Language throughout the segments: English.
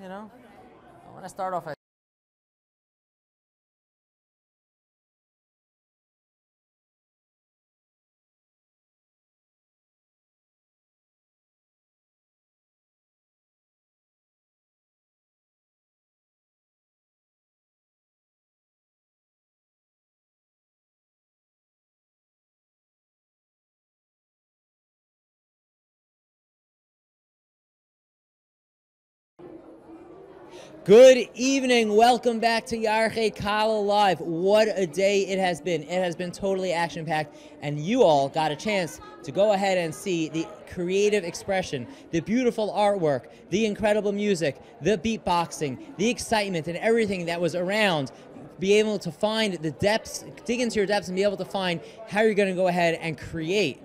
you know. I want to start off. Good evening. Welcome back to Yarchei Kallah Live. What a day it has been. It has been totally action-packed, and you all got a chance to go ahead and see the creative expression, the beautiful artwork, the incredible music, the beatboxing, the excitement, and everything that was around. Be able to find the depths, dig into your depths, and be able to find how you're going to go ahead and create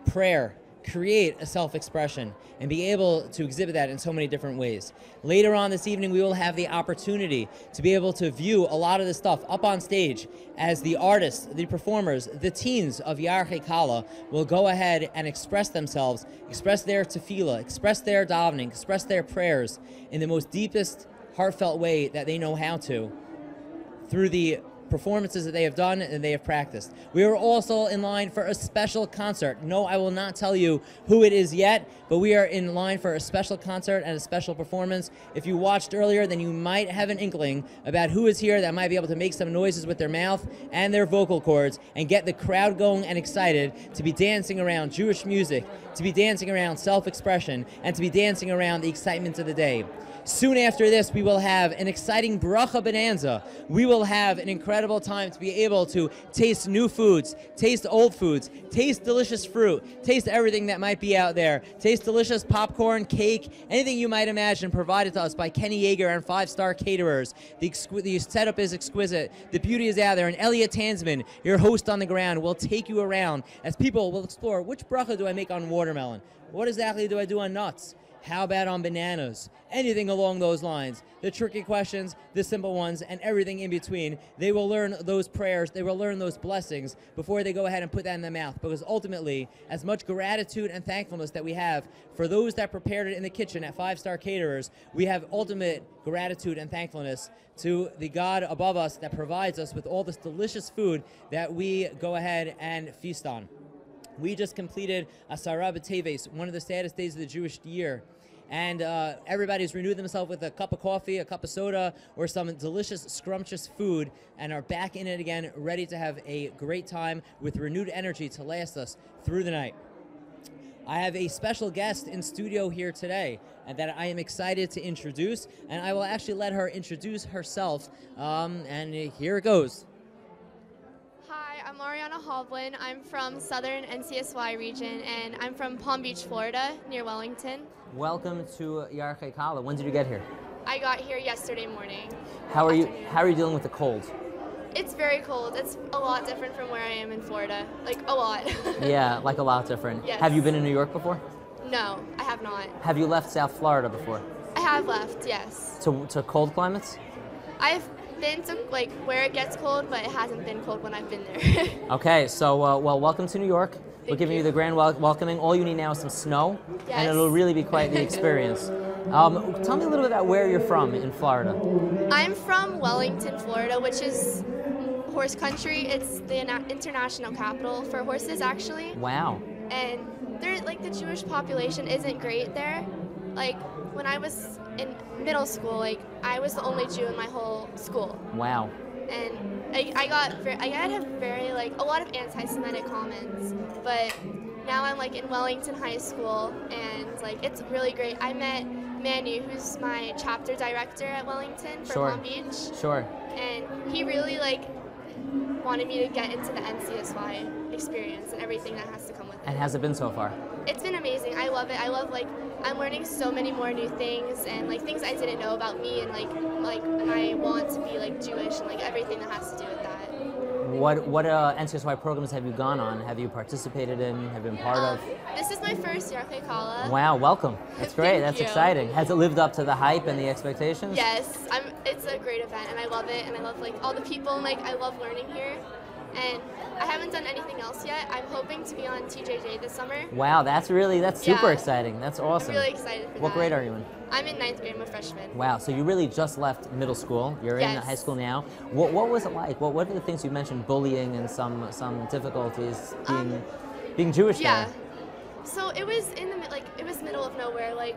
prayer, create a self-expression, and be able to exhibit that in so many different ways. Later on this evening, we will have the opportunity to be able to view a lot of this stuff up on stage as the artists, the performers, the teens of Yarchei Kallah will go ahead and express themselves, express their tefillah, express their davening, express their prayers in the most deepest, heartfelt way that they know how to, through the performances that they have done and they have practiced. We are also in line for a special concert. No, I will not tell you who it is yet, but we are in line for a special concert and a special performance. If you watched earlier, then you might have an inkling about who is here that might be able to make some noises with their mouth and their vocal cords and get the crowd going and excited to be dancing around Jewish music, to be dancing around self-expression, and to be dancing around the excitement of the day. Soon after this, we will have an exciting bracha bonanza. We will have an incredible time to be able to taste new foods, taste old foods, taste delicious fruit, taste everything that might be out there, taste delicious popcorn, cake, anything you might imagine provided to us by Kenny Yeager and 5-star caterers. The setup is exquisite. The beauty is out there. And Elliot Tansman, your host on the ground, will take you around as people will explore which bracha do I make on watermelon? What exactly do I do on nuts? How about on bananas? Anything along those lines. The tricky questions, the simple ones, and everything in between. They will learn those prayers, they will learn those blessings before they go ahead and put that in their mouth. Because ultimately, as much gratitude and thankfulness that we have for those that prepared it in the kitchen at 5-star caterers, we have ultimate gratitude and thankfulness to the God above us that provides us with all this delicious food that we go ahead and feast on. We just completed Asara B'Teves, one of the saddest days of the Jewish year. And everybody's renewed themselves with a cup of coffee, a cup of soda, or some delicious, scrumptious food, and are back in it again, ready to have a great time with renewed energy to last us through the night. I have a special guest in studio here today, and that I am excited to introduce, and I will actually let her introduce herself, and here it goes. I'm Mariana Hovland. I'm from Southern NCSY region, and I'm from Palm Beach, Florida, near Wellington. Welcome to Yarchei Kallah. When did you get here? I got here yesterday morning. How are you dealing with the cold? It's very cold. It's a lot different from where I am in Florida. Like, a lot. Yeah, like a lot different. Yes. Have you been in New York before? No, I have not. Have you left South Florida before? I have left, yes. To cold climates? I've been to like where it gets cold, but it hasn't been cold when I've been there. Okay, so well, welcome to New York. We're giving you the grand welcoming. All you need now is some snow, yes. And it'll really be quite the experience. Tell me a little bit about where you're from in Florida. I'm from Wellington, Florida, which is horse country. It's the international capital for horses, actually. Wow. And there, like, the Jewish population isn't great there. Like, when I was in middle school, like, I was the only Jew in my whole school. Wow. And I had very, like, a lot of anti-Semitic comments, but now I'm, like, in Wellington High School, and, like, it's really great. I met Manu, who's my chapter director at Wellington for Palm Beach. Sure. And he really, like, wanted me to get into the NCSY experience and everything that has to come with it. And how's it been so far? It's been amazing. I love it. I love, like, I'm learning so many more new things and, like, things I didn't know about me and, like I want to be, like, Jewish and, like, everything that has to do with that. What NCSY programs have you gone on? Have you participated in? Have you been part of? This is my first Yarchei Kallah. Wow, welcome. That's great. That's you. exciting. Has it lived up to the hype and the expectations? Yes, it's a great event, and I love it, and I love, like, all the people, and, like, I love learning here. and I haven't done anything else yet. I'm hoping to be on TJJ this summer. Wow, that's super Yeah. exciting. That's awesome. I'm really excited for that. What grade are you in? I'm in 9th grade. I'm a freshman. Wow, so you really just left middle school. You're in Yes. high school now. What was it like? What are the things you mentioned? Bullying and some difficulties being Jewish Yeah. there. So it was it was middle of nowhere. Like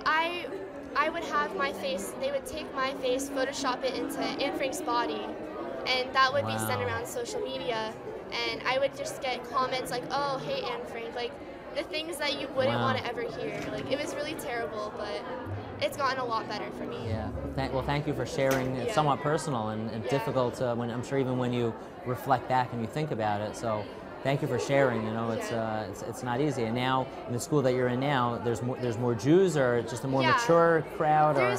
I would have my face. They would take my face, Photoshop it into Anne Frank's body, and that would be sent Wow. around social media. And I would just get comments like, "Oh, hey Anne Frank," like the things that you wouldn't Wow. want to ever hear. Like it was really terrible, but it's gotten a lot better for me. Yeah. Well, thank you for sharing. It's Yeah. somewhat personal and Yeah. difficult when I'm sure even when you reflect back and you think about it. So, thank you for sharing. You know, Yeah. it's not easy. And now in the school that you're in now, there's more Jews, or just a more Yeah. mature crowd, or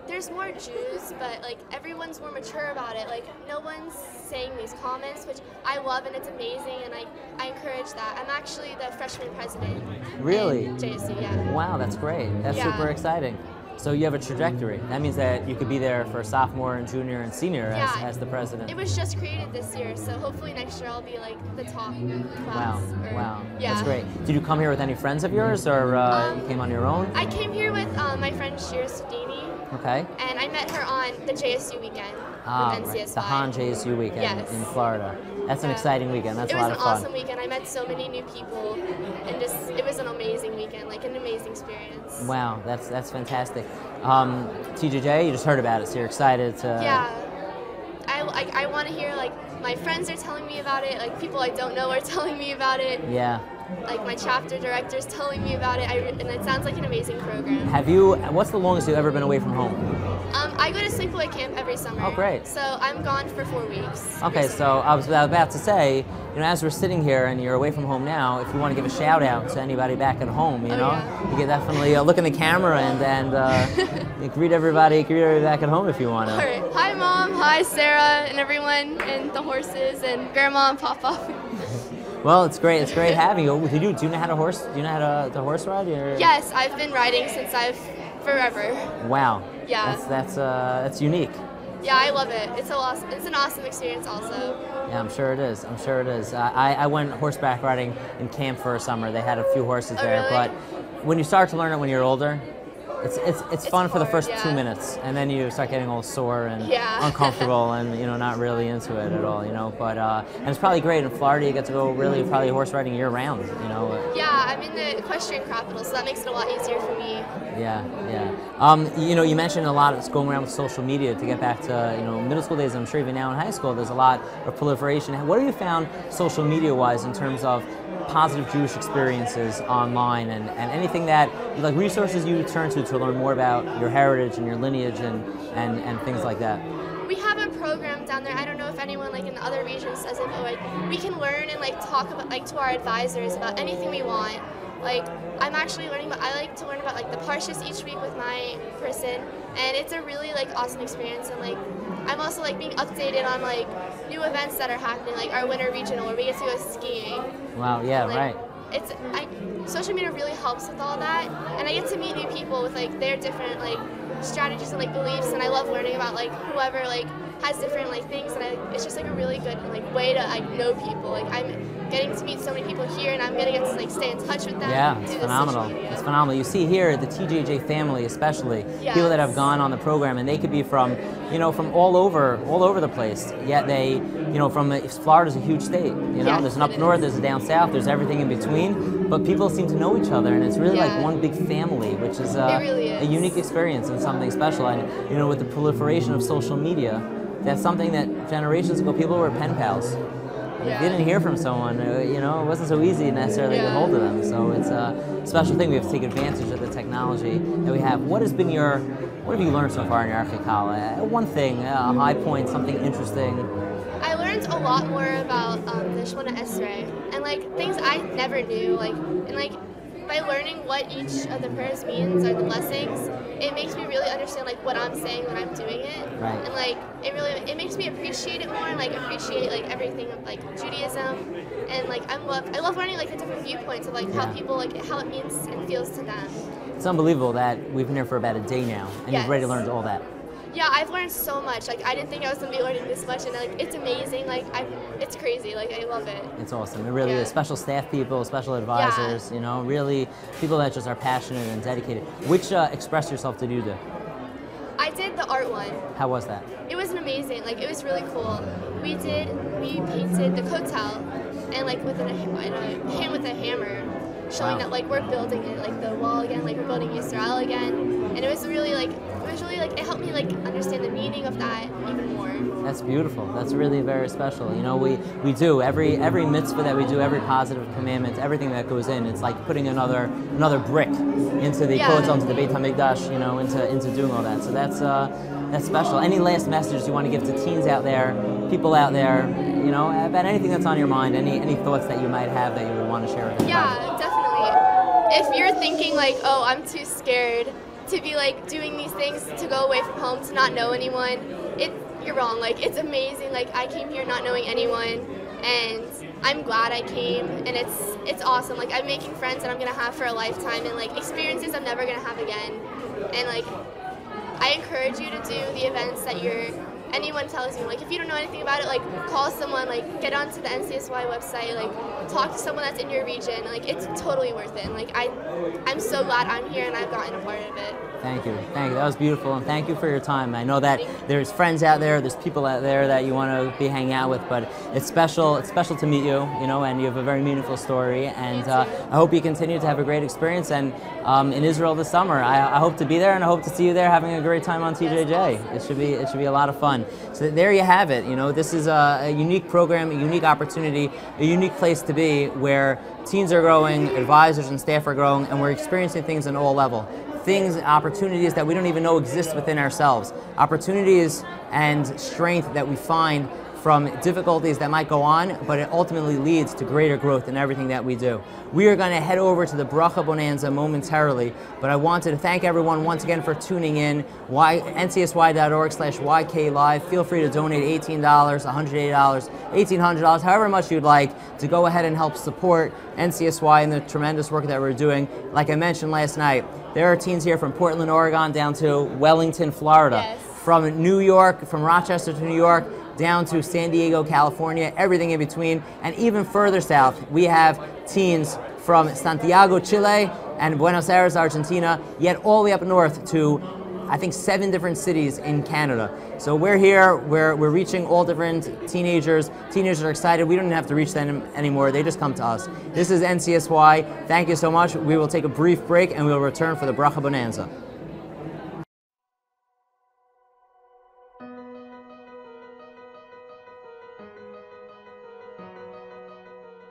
There's more Jews, but like everyone's more mature about it. Like no one's saying these comments, which I love and it's amazing, and I encourage that. I'm actually the freshman president. Really? In JSU, yeah. Wow, that's great. That's Yeah. super exciting. So you have a trajectory. That means that you could be there for sophomore and junior and senior Yeah. as the president. It was just created this year, so hopefully next year I'll be like the top Wow, class. wow, Yeah. that's great. Did you come here with any friends of yours, or you came on your own? I came here with my friend Shira Sudini, Okay. and I met her on the JSU weekend Ah, with right. NCSY. The Han JSU weekend Yes. in Florida. That's an Yeah. exciting weekend. That's It a was lot an of fun. awesome weekend. I met so many new people, and it was an amazing weekend, like an amazing experience. Wow, that's fantastic. TJJ, you just heard about it, so you're excited to. Yeah, I want to hear like my friends are telling me about it, like people I don't know are telling me about it, Yeah. like my chapter director's telling me about it, and it sounds like an amazing program. What's the longest you've ever been away from home? I go to sleepaway camp every summer. Oh, great. So I'm gone for 4 weeks. Okay, every so summer. I was about to say, as we're sitting here and you're away from home now, if you want to give a shout out to anybody back at home, you know, yeah. you can definitely look in the camera and you greet everybody back at home if you want All to. right. Hi, Mom. Hi, Sarah, and everyone, and the horses, and Grandma and Papa. Well, it's great. It's great having you. Do you know how to horse? Do you know how to horse ride? Or? Yes, I've been riding since forever. Wow. Yeah. That's unique. Yeah, I love it. It's an awesome experience also. Yeah, I'm sure it is. I'm sure it is. I went horseback riding in camp for a summer. They had a few horses there, really? but when you start to learn it when you're older, it's fun for the hard, first yeah. 2 minutes, and then you start getting all sore and Yeah. uncomfortable, and not really into it at all. But and it's probably great in Florida. You get to go really probably horse riding year round. Yeah, I'm in the equestrian capital, so that makes it a lot easier for me. Yeah, yeah. You mentioned a lot of going around with social media to get back to middle school days. I'm sure even now in high school, there's a lot of proliferation. What have you found social media wise in terms of positive Jewish experiences online and anything that like resources you turn to learn more about your heritage and your lineage and things like that? We have a program down there. I don't know if anyone like in the other regions does it, but like we can learn and like talk about like to our advisors about anything we want. Like I'm actually learning about. I like to learn about like the parshas each week with my person, and it's a really like awesome experience. And like I'm also like being updated on like new events that are happening, like our winter regional where we get to go skiing. Wow. Yeah. Like, Right. Social media really helps with all that, and I get to meet new people with like their different like strategies and like beliefs, and I love learning about like whoever like has different like things, and it's just like a really good like way to like know people. Like I'm getting to meet so many people here, and I'm gonna get to like stay in touch with them. Yeah, through it's this phenomenal. social media. It's phenomenal. You see here the TJJ family, especially Yes. people that have gone on the program, and they could be from all over the place. Yet they, Florida's a huge state. Yes, There's an up it north, is. there's a down south, there's everything in between. But people seem to know each other, and it's really like Yeah. one big family, which is, It really a is. unique experience and something special. And with the proliferation of social media, that's something that generations ago people were pen pals. If you didn't hear from someone, it wasn't so easy necessarily to get Yeah. hold of them. So it's a special thing. We have to take advantage of the technology that we have. What have you learned so far in Yarchei Kallah? One thing, a high point, something interesting. I learned a lot more about the Shemona Esrei and like things I never knew. By learning what each of the prayers means or the blessings, it makes me really understand like what I'm saying when I'm doing it. Right. And like it makes me appreciate it more and like appreciate like everything of like Judaism, and like I love learning like the different viewpoints of like how Yeah. people like how it means and feels to them. It's unbelievable that we've been here for about a day now, and you've Yes. already learned all that. Yeah, I've learned so much. Like, I didn't think I was going to be learning this much, and like, it's amazing. Like, it's crazy. Like, I love it. It's awesome. It really is. Special staff people, special advisors, you know, really people that just are passionate and dedicated. Which Express Yourself did you do? I did the art one. How was that? It was amazing. Like, it was really cool. We painted the kotel, and like with a hand with a hammer, showing that like we're building it, like the wall again, like we're building Yisrael again, and it was really like it helped me like understand the meaning of that even more. That's beautiful. That's really very special. You know, we do every mitzvah that we do, every positive commandment, everything that goes in. It's like putting another brick into the kotel, into the Beit Hamikdash. You know, into doing all that. So that's special. Any last messages you want to give to teens out there, people out there, you know, about anything that's on your mind, any thoughts that you might have that you would want to share with them? Yeah, definitely. If you're thinking like, oh, I'm too scared to be like doing these things, to go away from home, to not know anyone, you're wrong. Like, it's amazing. Like, I came here not knowing anyone, and I'm glad I came, and it's awesome. Like, I'm making friends that I'm gonna have for a lifetime, and like experiences I'm never gonna have again. And like, I encourage you to do the events that anyone tells you. Like, if you don't know anything about it, like, call someone, like, get onto the NCSY website, like, talk to someone that's in your region. Like, it's totally worth it. And, like, I'm so glad I'm here and I've gotten a part of it. Thank you. Thank you. That was beautiful, and thank you for your time. I know that there's friends out there, there's people out there that you want to be hanging out with, but it's special. It's special to meet you, you know, and you have a very meaningful story. And I hope you continue to have a great experience. And in Israel this summer, I hope to be there, and I hope to see you there having a great time on TJJ. It should be a lot of fun. So there you have it. You know, this is a unique program, a unique opportunity, a unique place to be where teens are growing, advisors and staff are growing, and we're experiencing things on all levels. Things, opportunities that we don't even know exist within ourselves. Opportunities and strength that we find from difficulties that might go on, but it ultimately leads to greater growth in everything that we do. We are going to head over to the Bracha Bonanza momentarily, but I wanted to thank everyone once again for tuning in. ncsy.org/YKLive. Feel free to donate $18, $180, $1,800, however much you'd like, to go ahead and help support NCSY and the tremendous work that we're doing. Like I mentioned last night, there are teens here from Portland, Oregon, down to Wellington, Florida. Yes. From New York, from Rochester to New York, down to San Diego, California, everything in between, and even further south, we have teens from Santiago, Chile, and Buenos Aires, Argentina, yet all the way up north to, I think, 7 different cities in Canada. So we're here, we're reaching all different teenagers. Teenagers are excited. We don't even have to reach them anymore. They just come to us. This is NCSY. Thank you so much. We will take a brief break, and we'll return for the Bracha Bonanza.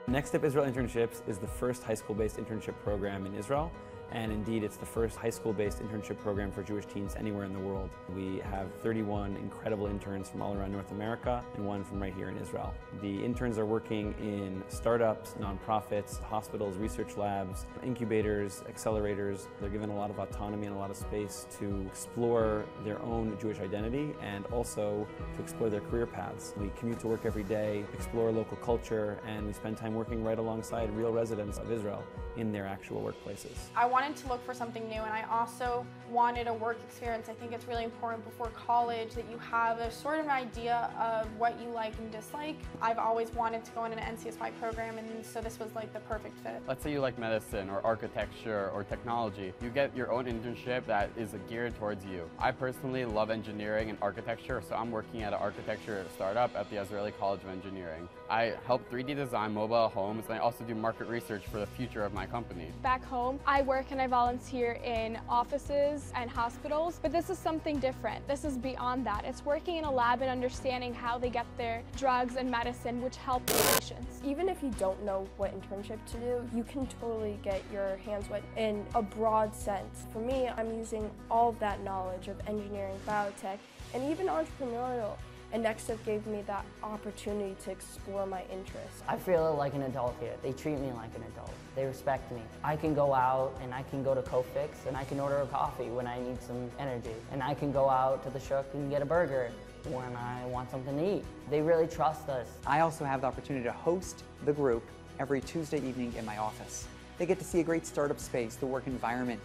Next Up Israel Internships is the first high school-based internship program in Israel, and indeed it's the first high school-based internship program for Jewish teens anywhere in the world. We have 31 incredible interns from all around North America and 1 from right here in Israel. The interns are working in startups, nonprofits, hospitals, research labs, incubators, accelerators. They're given a lot of autonomy and a lot of space to explore their own Jewish identity and also to explore their career paths. We commute to work every day, explore local culture, and we spend time working right alongside real residents of Israel in their actual workplaces. I wanted to look for something new, and I also wanted a work experience. I think it's really important before college that you have a sort of idea of what you like and dislike. I've always wanted to go in an NCSY program, and so this was like the perfect fit. Let's say you like medicine or architecture or technology. You get your own internship that is geared towards you. I personally love engineering and architecture, so I'm working at an architecture startup at the Israeli College of Engineering. I help 3D design mobile homes, and I also do market research for the future of my company. Back home, I work and I volunteer in offices and hospitals, but this is something different. This is beyond that. It's working in a lab and understanding how they get their drugs and medicine which help the patients. Even if you don't know what internship to do, you can totally get your hands wet in a broad sense. For me, I'm using all of that knowledge of engineering, biotech, and even entrepreneurial. And Next Up gave me that opportunity to explore my interests. I feel like an adult here. They treat me like an adult. They respect me. I can go out and I can go to Cofix and I can order a coffee when I need some energy. And I can go out to the shuk and get a burger when I want something to eat. They really trust us. I also have the opportunity to host the group every Tuesday evening in my office. They get to see a great startup space, the work environment.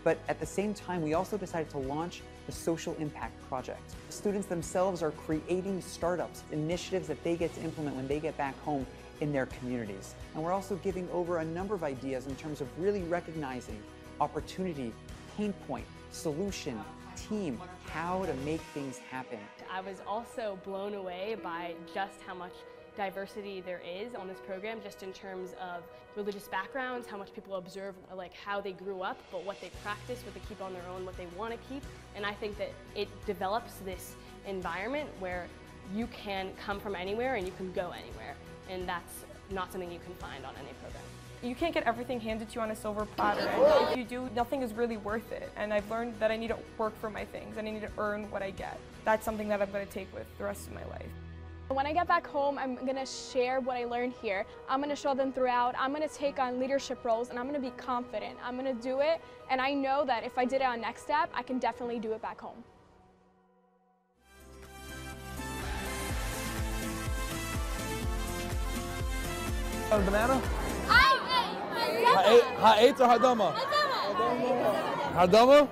But at the same time, we also decided to launch the Social Impact Project. Students themselves are creating startups, initiatives that they get to implement when they get back home in their communities. And we're also giving over a number of ideas in terms of really recognizing opportunity, pain point, solution, team, how to make things happen. I was also blown away by just how much diversity there is on this program, just in terms of religious backgrounds, how much people observe, like how they grew up, but what they practice, what they keep on their own, what they want to keep. And I think that it develops this environment where you can come from anywhere and you can go anywhere. And that's not something you can find on any program. You can't get everything handed to you on a silver platter, and if you do, nothing is really worth it. And I've learned that I need to work for my things, and I need to earn what I get. That's something that I'm going to take with the rest of my life. When I get back home, I'm going to share what I learned here. I'm going to show them throughout. I'm going to take on leadership roles, and I'm going to be confident. I'm going to do it, and I know that if I did it on Next Step, I can definitely do it back home. Banana? Ha'etz or Hadama? Hadama?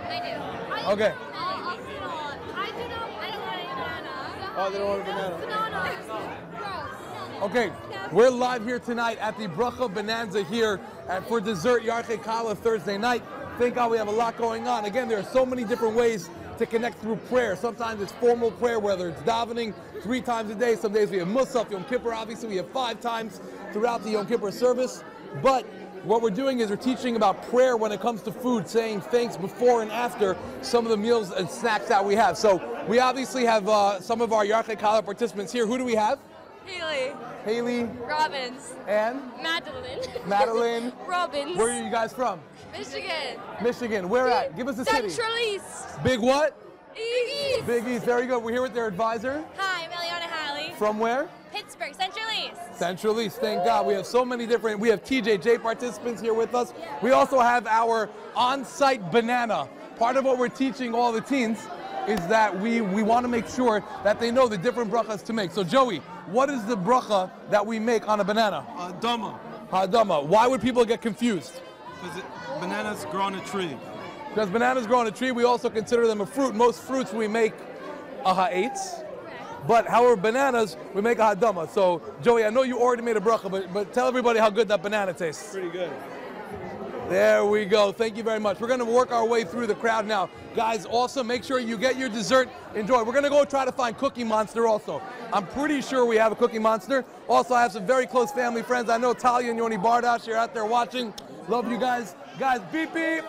I do. Okay. I don't want any banana. Oh, they don't want a banana. Okay, we're live here tonight at the Bracha Bonanza here for dessert Yarchei Kallah Thursday night. Thank God we have a lot going on. Again, there are so many different ways to connect through prayer. Sometimes it's formal prayer, whether it's davening 3 times a day. Some days we have Musaf, Yom Kippur, obviously we have 5 times throughout the Yom Kippur service. But what we're doing is we're teaching about prayer when it comes to food, saying thanks before and after some of the meals and snacks that we have. So we obviously have some of our Yarchei Kallah participants here. Who do we have? Haley. Haley. Robbins. And? Madeline. Madeline. Robbins. Where are you guys from? Michigan. Michigan. Where at? Give us the city. Central East. Big what? East. Big East. Very good. We're here with their advisor. Hi, I'm Eliana Halley. From where? Pittsburgh, Central East. Central East. Thank God. We have so many different, we have TJJ participants here with us. We also have our on-site banana. Part of what we're teaching all the teens is that we want to make sure that they know the different brachas to make. So Joey, what is the bracha that we make on a banana? Dama. Hadama. Why would people get confused? Because bananas grow on a tree. Because bananas grow on a tree, we also consider them a fruit. Most fruits we make a ha'etz, but however bananas, we make a hadama. So Joey, I know you already made a bracha, but tell everybody how good that banana tastes. Pretty good. There we go. Thank you very much. We're going to work our way through the crowd now. Guys, also make sure you get your dessert. Enjoy. We're going to go try to find Cookie Monster also. I'm pretty sure we have a Cookie Monster. Also, I have some very close family friends. I know Talia and Yoni Bardash, you're out there watching. Love you guys. Guys, beep, beep.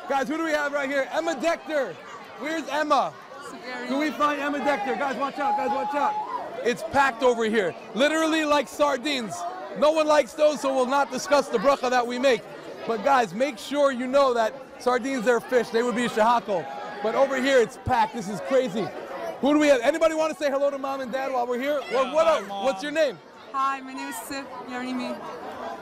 Guys, who do we have right here? Emma Dector. Where's Emma? Can we find Emma Dector? Guys, watch out. Guys, watch out. It's packed over here. Literally like sardines. No one likes those, so we'll not discuss the bracha that we make. But guys, make sure you know that sardines are fish. They would be shahakol. But over here, it's packed. This is crazy. Who do we have? Anybody want to say hello to mom and dad while we're here? What's your name? Hi, my name is Sif Yarimi.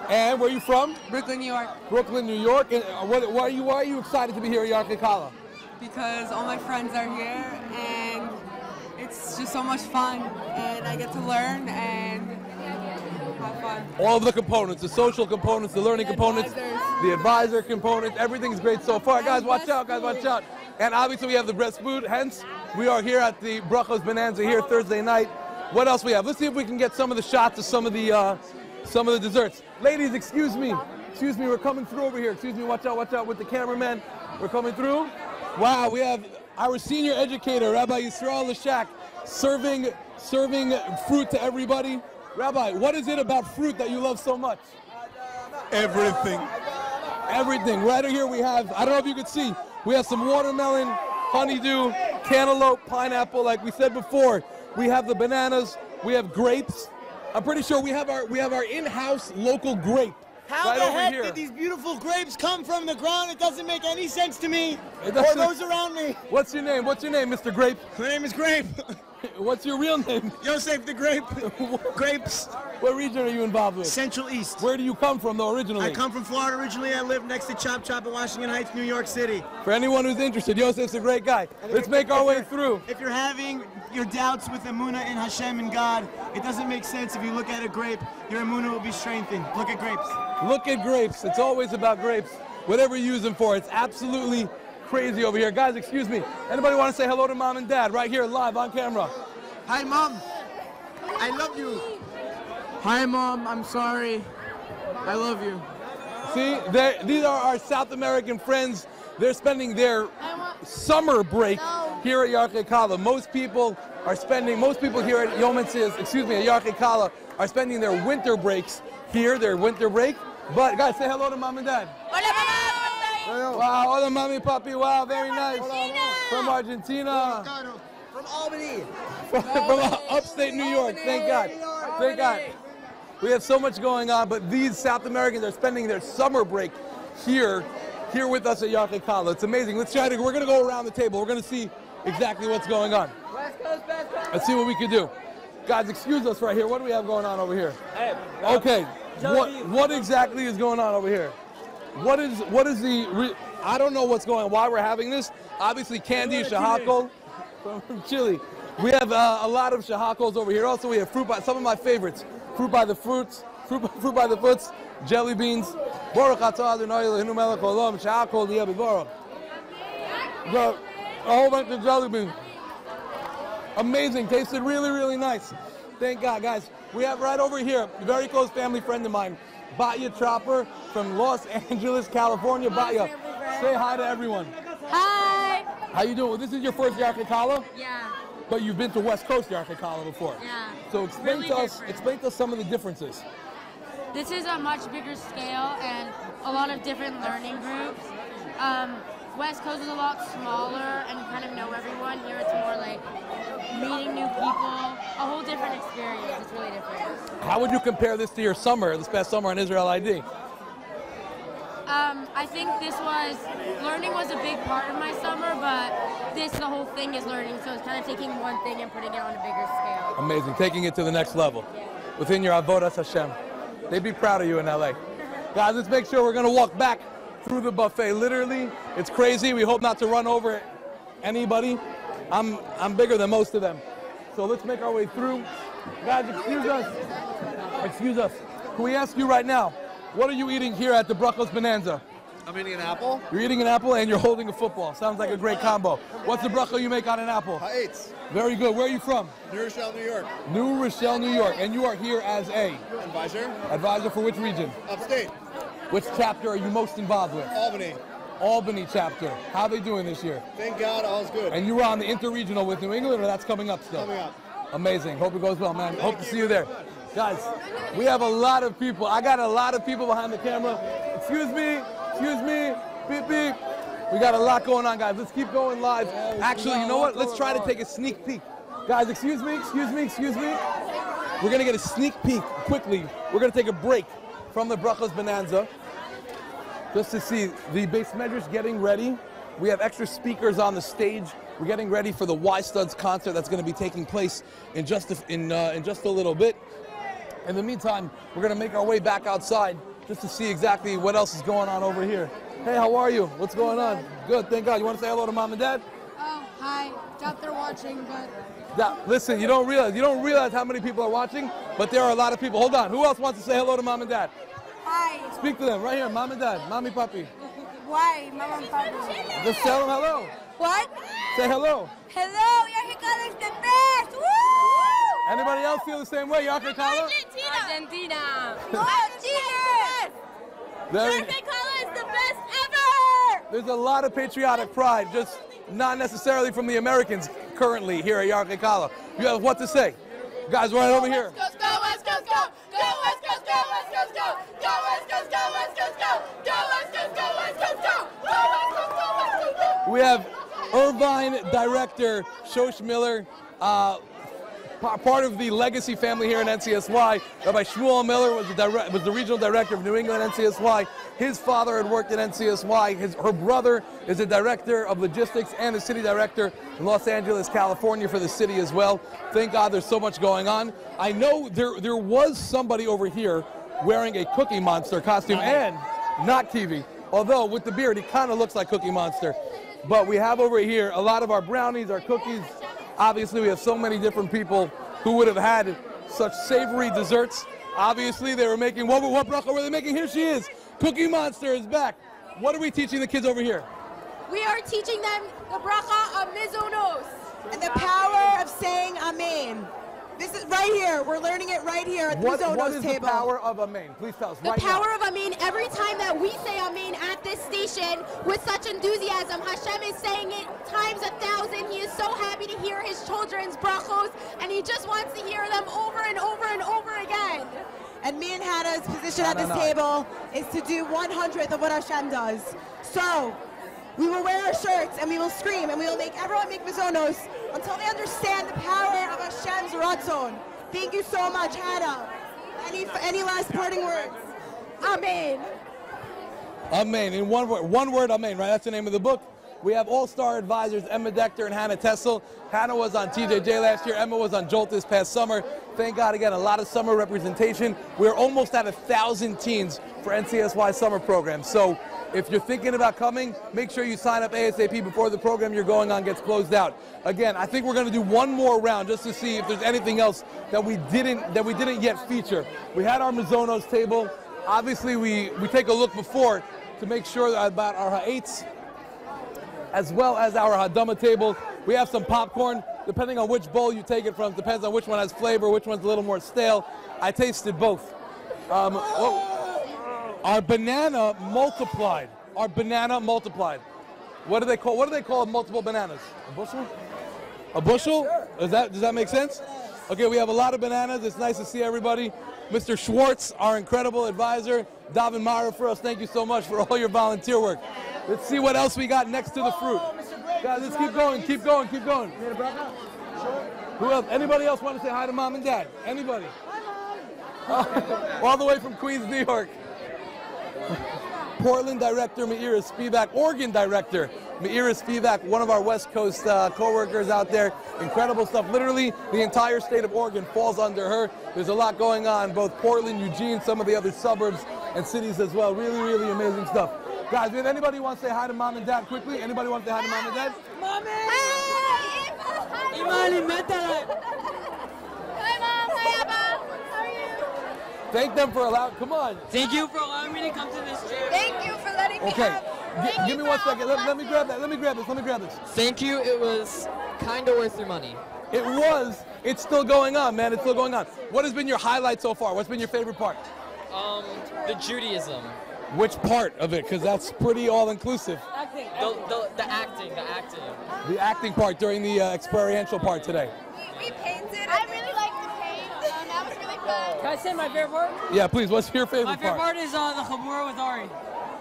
And where are you from? Brooklyn, New York. Brooklyn, New York. And why are you excited to be here at Yarchei Kallah? Because all my friends are here, and it's just so much fun, and I get to learn and have fun. All of the components, the social components, the learning components, the advisor components, everything's great so far. Guys, watch out, guys, watch out. And obviously we have the breast food, hence we are here at the Brachos Bonanza here Thursday night. What else we have? Let's see if we can get some of the shots of some of the desserts. Ladies, excuse me, we're coming through over here. Excuse me, watch out with the cameraman. We're coming through. Wow, we have our senior educator, Rabbi Yisrael Lashak, serving fruit to everybody. Rabbi, what is it about fruit that you love so much? Everything. Everything. Right here we have, I don't know if you can see, we have some watermelon, honeydew, cantaloupe, pineapple, like we said before. We have the bananas, we have grapes. I'm pretty sure we have our in-house local grape. How right the over heck here. did these beautiful grapes come from the ground? It doesn't make any sense to me or those around me. What's your name? What's your name, Mr. Grape? My name is Grape. What's your real name? Yosef the Grape. Grapes. What region are you involved with? Central East. Where do you come from, though, originally? I come from Florida originally. I live next to Chop Chop in Washington Heights, New York City. For anyone who's interested, Yosef's a great guy. Let's make our way through. If you're having your doubts with Emunah in Hashem and God, it doesn't make sense. If you look at a grape, your Emunah will be strengthened. Look at grapes. Look at grapes. It's always about grapes. whatever you use them for. It's absolutely crazy over here. Guys, excuse me. Anybody want to say hello to mom and dad right here live on camera? Hi, Mom. I love you. Hi, Mom. I'm sorry. I love you. See, these are our South American friends. They're spending their summer break here at Yarchei Kallah. Most people here at Yom Hatzias, at Yarchei Kallah, are spending their winter breaks here, their winter break. But guys, say hello to mom and dad. Hello. Wow, hola mami, papi, wow, very nice. From Argentina. From Albany. From upstate New York, thank God. Thank God. We have so much going on, but these South Americans are spending their summer break here with us at Yarchei Kallah. It's amazing. We're going to go around the table. We're going to see exactly what's going on. Let's see what we can do. Guys, excuse us right here. What do we have going on over here? Okay, what exactly is going on over here? What is I don't know what's going on, why we're having this. Obviously, candy, shahakol from Chile. We have a lot of shahakos over here. Also, we have fruit by, some of my favorites. Fruit by the foots, jelly beans. Baruch atah Adonai Eloheinu melech haolam, shahakol yeh b'baruch. A whole bunch of jelly beans. Amazing, tasted really, really nice. Thank God, guys. We have right over here a very close family friend of mine, Batya Chopper from Los Angeles, California. Batya, say hi to everyone. Hi. How you doing? Well, this is your first Yarchei Kallah? Yeah. But you've been to West Coast Yarchei Kallah before. Yeah. So explain to us some of the differences. This is a much bigger scale and a lot of different learning groups. West Coast is a lot smaller and you kind of know everyone. Here it's more like meeting new people, a whole different experience. It's really different. How would you compare this to your summer, this past summer on Israel ID? I think learning was a big part of my summer, but the whole thing is learning, so it's kind of taking one thing and putting it on a bigger scale. Amazing, taking it to the next level. Within your avodas Hashem. They'd be proud of you in LA. Guys, let's make sure we're gonna walk back through the buffet. Literally, it's crazy. We hope not to run over anybody. I'm bigger than most of them. So let's make our way through. Guys, excuse us. Excuse us. Can we ask you right now, what are you eating here at the Brachos Bonanza? I'm eating an apple. You're eating an apple and you're holding a football. Sounds like a great combo. What's the bracha you make on an apple? Ha'etz. Very good. Where are you from? New Rochelle, New York. New Rochelle, New York. And you are here as a? Advisor. Advisor for which region? Upstate. Which chapter are you most involved with? Albany. Albany chapter. How are they doing this year? Thank God, all's good. And you were on the interregional with New England, or that's coming up still? Coming up. Amazing. Hope it goes well, man. Hope to see you there. Guys, we have a lot of people. I got a lot of people behind the camera. Excuse me. Beep, beep. We got a lot going on, guys. Let's keep going live. Actually, you know what? Let's try to take a sneak peek. Guys, excuse me. We're going to get a sneak peek quickly. We're going to take a break from the Brachos Bonanza just to see the base measures getting ready. We have extra speakers on the stage. We're getting ready for the Y-Studs concert that's going to be taking place in just a little bit. In the meantime, we're going to make our way back outside just to see exactly what else is going on over here. Hey, how are you? What's going on? Good, thank God. You want to say hello to mom and dad? Oh, hi. Doubt they're watching, but... Listen, you don't realize how many people are watching, but there are a lot of people. Hold on. Who else wants to say hello to mom and dad? Hi. Speak to them right here, mom and dad. Mommy, papi. Why? Mama and papi. Just tell them hello. What? Say hello. Hello, Yarchei Kallah is the best! Woo! Anybody else feel the same way, Yarchei Kallah? Argentina. Yarchei Kallah is the best ever! There's a lot of patriotic pride, just not necessarily from the Americans currently here at Yarchei Kallah. You have what to say? Guys, right over here. Go West Coast, go! Go West Coast, go West Coast, go! Go West Coast, go West Coast, go! Go West Coast, go West Coast, go! Go West Coast, go West Coast, go! We have Irvine director Shosh Miller, part of the legacy family here in NCSY. Rabbi Shmuel Miller was the regional director of New England NCSY. His father had worked at NCSY. Her brother is the director of logistics and the city director in Los Angeles, California for the city as well. Thank God there's so much going on. I know there was somebody over here wearing a Cookie Monster costume, and not Kiwi, although with the beard he kind of looks like Cookie Monster. But we have over here a lot of our brownies, our cookies. Obviously, we have so many different people who would have had such savory desserts. Obviously, they were making, what bracha were they making? Here she is. Cookie Monster is back. What are we teaching the kids over here? We are teaching them the bracha of mizonos. And the power of saying amen. This is right here. We're learning it right here at the mizonos table. What is the power of amen? Please tell us The right power now. of amen, every time that we say amen at this station with such enthusiasm, Hashem is saying it times 1,000. He is so happy to hear his children's brachos, and he just wants to hear them over and over and over again. And me and Hannah's position at this table is to do 100th of what Hashem does. So, we will wear our shirts and we will scream and we will make everyone make mizonos until they understand the power of Hashem's ratzon. Thank you so much, Hannah. Any last parting words? Amen. Amen. In one word, amen, right? That's the name of the book. We have all-star advisors, Emma Dector and Hannah Tessel. Hannah was on TJJ last year. Emma was on Jolt this past summer. Thank God, again, a lot of summer representation. We're almost at 1,000 teens for NCSY summer program. So if you're thinking about coming, make sure you sign up ASAP before the program you're going on gets closed out. Again, I think we're going to do one more round just to see if there's anything else that we didn't yet feature. We had our Mizonos table. Obviously, we take a look before to make sure about our ha'etz, as well as our hadama table. We have some popcorn. Depending on which bowl you take it from, depends on which one has flavor, which one's a little more stale. I tasted both. Our banana multiplied. Our banana multiplied. What do they call multiple bananas? A bushel? A bushel? Does that make sense? Okay, we have a lot of bananas. It's nice to see everybody. Mr. Schwartz, our incredible advisor, Davin Mara for us. Thank you so much for all your volunteer work. Let's see what else we got next to the fruit. Guys, let's keep going, keep going, keep going. Who else? Anybody else want to say hi to Mom and Dad? Anybody? Hi, Mom. All the way from Queens, New York. Portland director Meira Spivak, Oregon director Meira Spivak, one of our West Coast co-workers out there. Incredible stuff. Literally, the entire state of Oregon falls under her. There's a lot going on, both Portland, Eugene, some of the other suburbs and cities as well. Really, really amazing stuff. Guys, if anybody wants to say hi to Mom and Dad quickly, anybody want to say hi to Mom and Dad? Mommy! Imani, métale! Hi, Mom. Hi, Abba. How are you? Thank them for allowing, come on. Thank you for allowing me to come to this trip. Thank you for letting me have. Give me 1 second. Let me grab that. Let me grab this. Thank you. It was kind of worth your money. It was. It's still going on, man. It's still going on. What has been your highlight so far? What's been your favorite part? The Judaism. Which part of it? Because that's pretty all-inclusive. The acting. The acting part during the experiential part today. We painted. I really liked the paint. That was really fun. Can I say my favorite part? Yeah, please. What's your favorite part? My favorite part is the Chabura with Ari.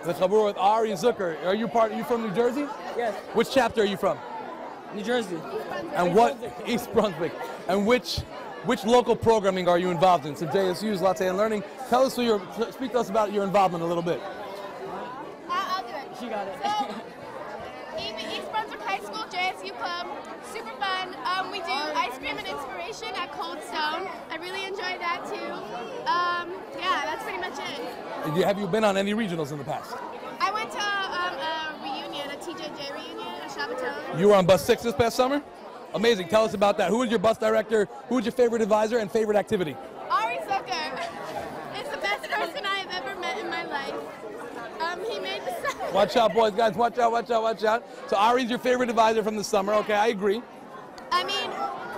The Chabura with Ari Zucker. Are you from New Jersey? Yes. Which chapter are you from? New Jersey. And what? East Brunswick. And which local programming are you involved in? So JSU's Latte and Learning. Tell us speak to us about your involvement a little bit. I'll do it. She got it. So, East Brunswick High School JSU Club, super fun. We do ice cream and inspiration at Cold Stone. I really enjoyed that too. Yeah, that's pretty much it. Have you been on any regionals in the past? I went to a reunion, a TJJ reunion, a Shabbaton. You were on bus 6 this past summer? Amazing. Tell us about that. Who was your bus director? Who was your favorite advisor and favorite activity? Ari Zucker is the best person I have ever met in my life. He made the summer. Watch out, boys, guys. Watch out, watch out, watch out. So Ari's your favorite advisor from the summer. Okay, I agree. I mean,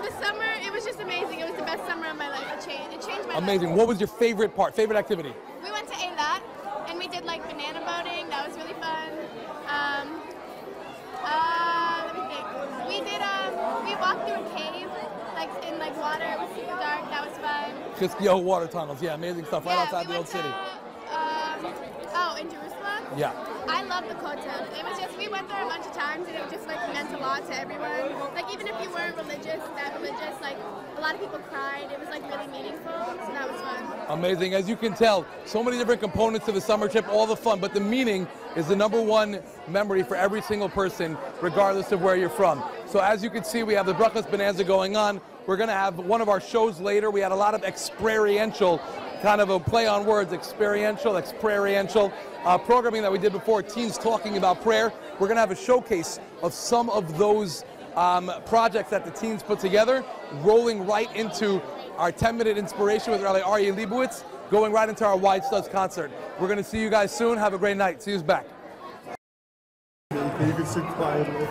the summer, it was just amazing. It was the best summer of my life. It changed my life. Amazing. What was your favorite part, favorite activity? We went to Eilat, and we did like banana boating. That was really fun. Let me think. We walked through a cave, in water. It was super dark. That was fun. Kiskio water tunnels. Yeah, amazing stuff right outside the old city. In Jerusalem? Yeah. I love the Kotel. It was just, we went there a bunch of times and it just meant a lot to everyone. Even if you weren't religious, a lot of people cried. It was really meaningful, so that was fun. Amazing. As you can tell, so many different components to the summer trip, all the fun, but the meaning is the #1 memory for every single person, regardless of where you're from. So as you can see, we have the Brachas Bonanza going on. We're going to have one of our shows later. We had a lot of experiential, kind of a play on words, experiential programming that we did before, teens talking about prayer. We're going to have a showcase of some of those projects that the teens put together, rolling right into our 10-minute inspiration with Rabbi Aryeh Leibowitz, going right into our Wide Studs concert. We're going to see you guys soon. Have a great night. See you back. can sit quietly.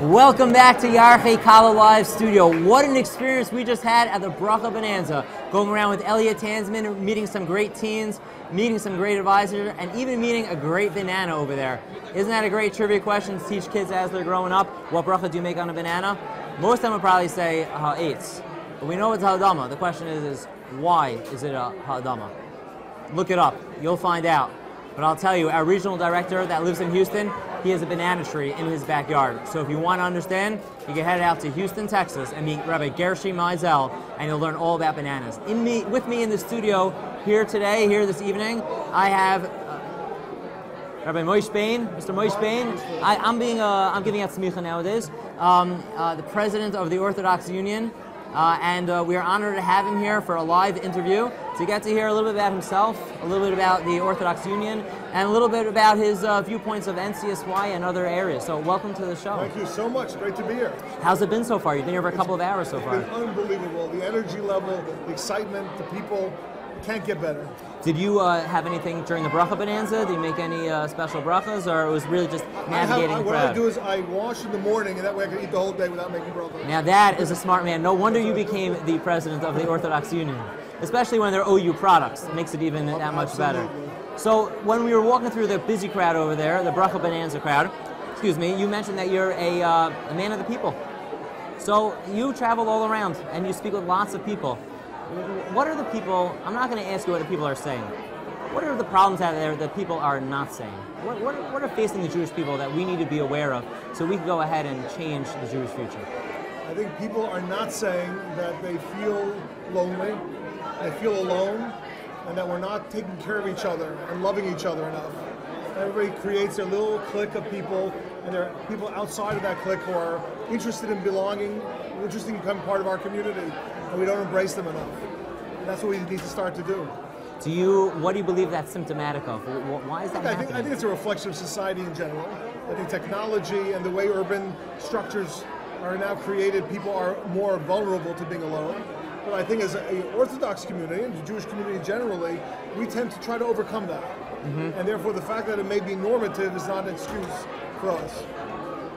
Welcome back to Yarchei Kallah Live Studio. What an experience we just had at the Bracha Bonanza. Going around with Elliot Tansman, meeting some great teens, meeting some great advisors, and even meeting a great banana over there. Isn't that a great trivia question to teach kids as they're growing up? What bracha do you make on a banana? Most of them would probably say ha'etz. But we know it's ha'adama. The question is why is it a ha'adama? Look it up. You'll find out. But I'll tell you, our regional director that lives in Houston, he has a banana tree in his backyard. So if you want to understand, you can head out to Houston, Texas, and meet Rabbi Yarchei Kallah, and you'll learn all about bananas. With me in the studio here today, here this evening, I have Rabbi Moshe Bain, Mr. Moshe Bain. I'm giving out smicha nowadays. The president of the Orthodox Union. And we are honored to have him here for a live interview to get to hear a little bit about himself, a little bit about the Orthodox Union, and a little bit about his viewpoints of NCSY and other areas. So welcome to the show. Thank you so much. Great to be here. How's it been so far? You've been here for a couple of hours so far. It's been unbelievable. The energy level, the excitement, the people, can't get better. Did you have anything during the bracha bonanza? Did you make any special brachas, or it was really just navigating the crowd? What I do is I wash in the morning, and that way I can eat the whole day without making brachas. Now that is a smart man. No wonder you became the president of the Orthodox Union, especially when they're OU products. It makes it even that much better. So when we were walking through the busy crowd over there, the bracha bonanza crowd, excuse me, you mentioned that you're a man of the people. So you travel all around, and you speak with lots of people. What are the people, I'm not going to ask you what the people are saying. What are the problems out there that people are not saying? What are facing the Jewish people that we need to be aware of so we can go ahead and change the Jewish future? I think people are not saying that they feel lonely, they feel alone, and that we're not taking care of each other and loving each other enough. Everybody creates their little clique of people, and there are people outside of that clique who are interested in belonging, interested in becoming part of our community, and we don't embrace them enough. And that's what we need to start to do. What do you believe that's symptomatic of? Why is that happening? I think it's a reflection of society in general. I think technology and the way urban structures are now created, people are more vulnerable to being alone. But I think as an Orthodox community, and the Jewish community generally, we tend to try to overcome that. And therefore the fact that it may be normative is not an excuse for us.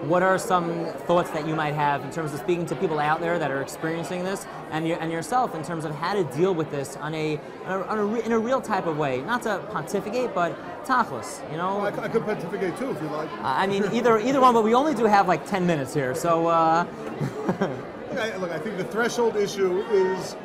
What are some thoughts that you might have in terms of speaking to people out there that are experiencing this, and yourself in terms of how to deal with this in a real type of way? Not to pontificate, but tachlis, you know? I could pontificate too if you like. I mean, either one, but we only do have like 10 minutes here, so... Look, I think the threshold issue is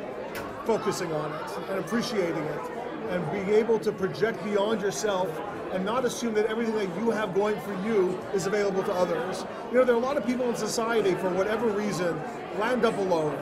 focusing on it and appreciating it and being able to project beyond yourself and not assume that everything that you have going for you is available to others. You know, there are a lot of people in society, for whatever reason, land up alone.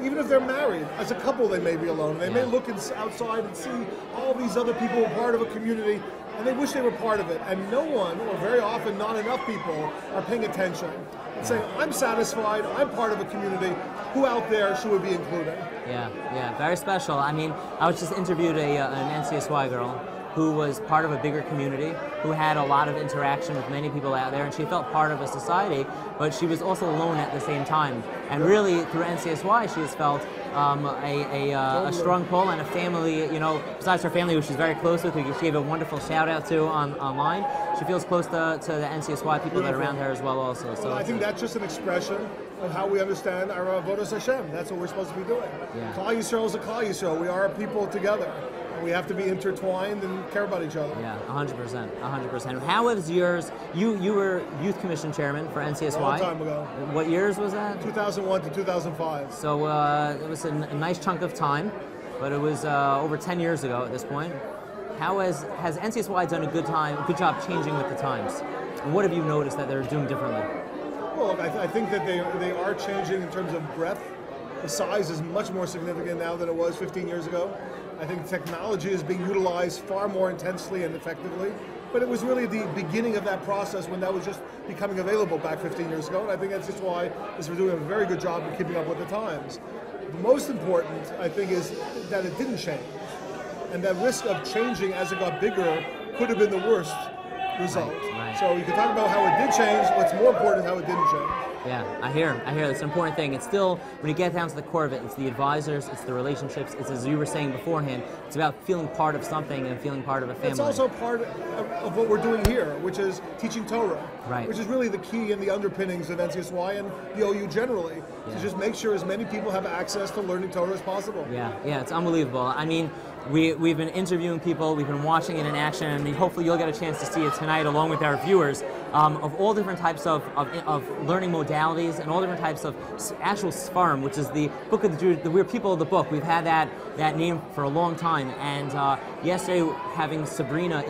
Even if they're married, as a couple they may be alone. They may look outside and see all these other people who are part of a community, and they wish they were part of it. And no one, or very often not enough people, are paying attention and saying, I'm satisfied, I'm part of a community, who out there should we be including? Yeah, very special. I mean, I was just interviewed an NCSY girl who was part of a bigger community, who had a lot of interaction with many people out there, and she felt part of a society, but she was also alone at the same time. And really, through NCSY, she has felt a strong pull and a family, you know, besides her family, who she's very close with, who she gave a wonderful shout out to online. She feels close to the NCSY people that are around her as well also. So I think that's just an expression of how we understand our Avodas Hashem. That's what we're supposed to be doing. Klal Yisrael is a Klal Yisrael. We are a people together. We have to be intertwined and care about each other. Yeah, 100%. How was yours? You were Youth Commission Chairman for NCSY. A long time ago. What years was that? 2001 to 2005. So it was a nice chunk of time, but it was over 10 years ago at this point. How has NCSY done a good job changing with the times? And what have you noticed that they're doing differently? Well, I think that they are changing in terms of breadth. The size is much more significant now than it was 15 years ago. I think technology is being utilized far more intensely and effectively, but it was really the beginning of that process when that was just becoming available back 15 years ago, and I think that's just why we're doing a very good job of keeping up with the times. The most important, I think, is that it didn't change, and that risk of changing as it got bigger could have been the worst result. Right. So you can talk about how it did change, what's more important is how it didn't change. Yeah, I hear. It's an important thing. It's still, when you get down to the core of it, it's the advisors, it's the relationships, it's, as you were saying beforehand, it's about feeling part of something and feeling part of a family. It's also part of what we're doing here, which is teaching Torah, right. which is really the key and the underpinnings of NCSY and the OU generally, to just make sure as many people have access to learning Torah as possible. Yeah, it's unbelievable. I mean, we've been interviewing people, we've been watching it in action, and hopefully you'll get a chance to see it tonight along with our viewers, of all different types of learning modalities and all different types of actual Sfarim, which is the book of the Jews, we're people of the book. We've had that name for a long time, and yesterday having Sabrina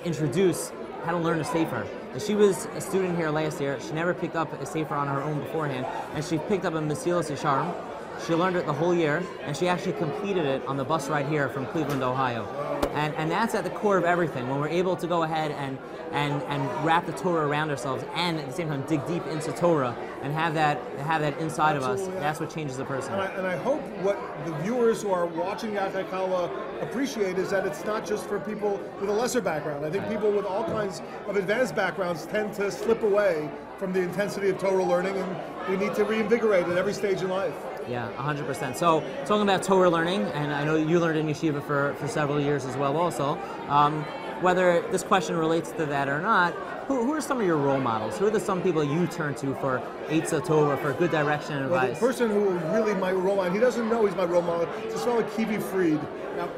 introduce how to learn a Sefer. She was a student here last year. She never picked up a Sefer on her own beforehand, and she picked up a Mesilas Yesharim. She learned it the whole year, and she actually completed it on the bus ride here from Cleveland, Ohio. And that's at the core of everything. When we're able to go ahead and wrap the Torah around ourselves, and at the same time dig deep into Torah and have that inside Absolutely, of us, that's what changes the person. And I hope what the viewers who are watching Yarchei Kallah appreciate is that it's not just for people with a lesser background. I think people with all kinds of advanced backgrounds tend to slip away from the intensity of Torah learning, and we need to reinvigorate at every stage in life. Yeah, 100%. So, talking about Torah learning, and I know you learned in yeshiva for several years as well also, whether this question relates to that or not, who are some of your role models? Who are some people you turn to for Eitzah Torah, for good direction and advice? The person who really my role model, he doesn't know he's my role model, is this fellow Kivi Fried. Now,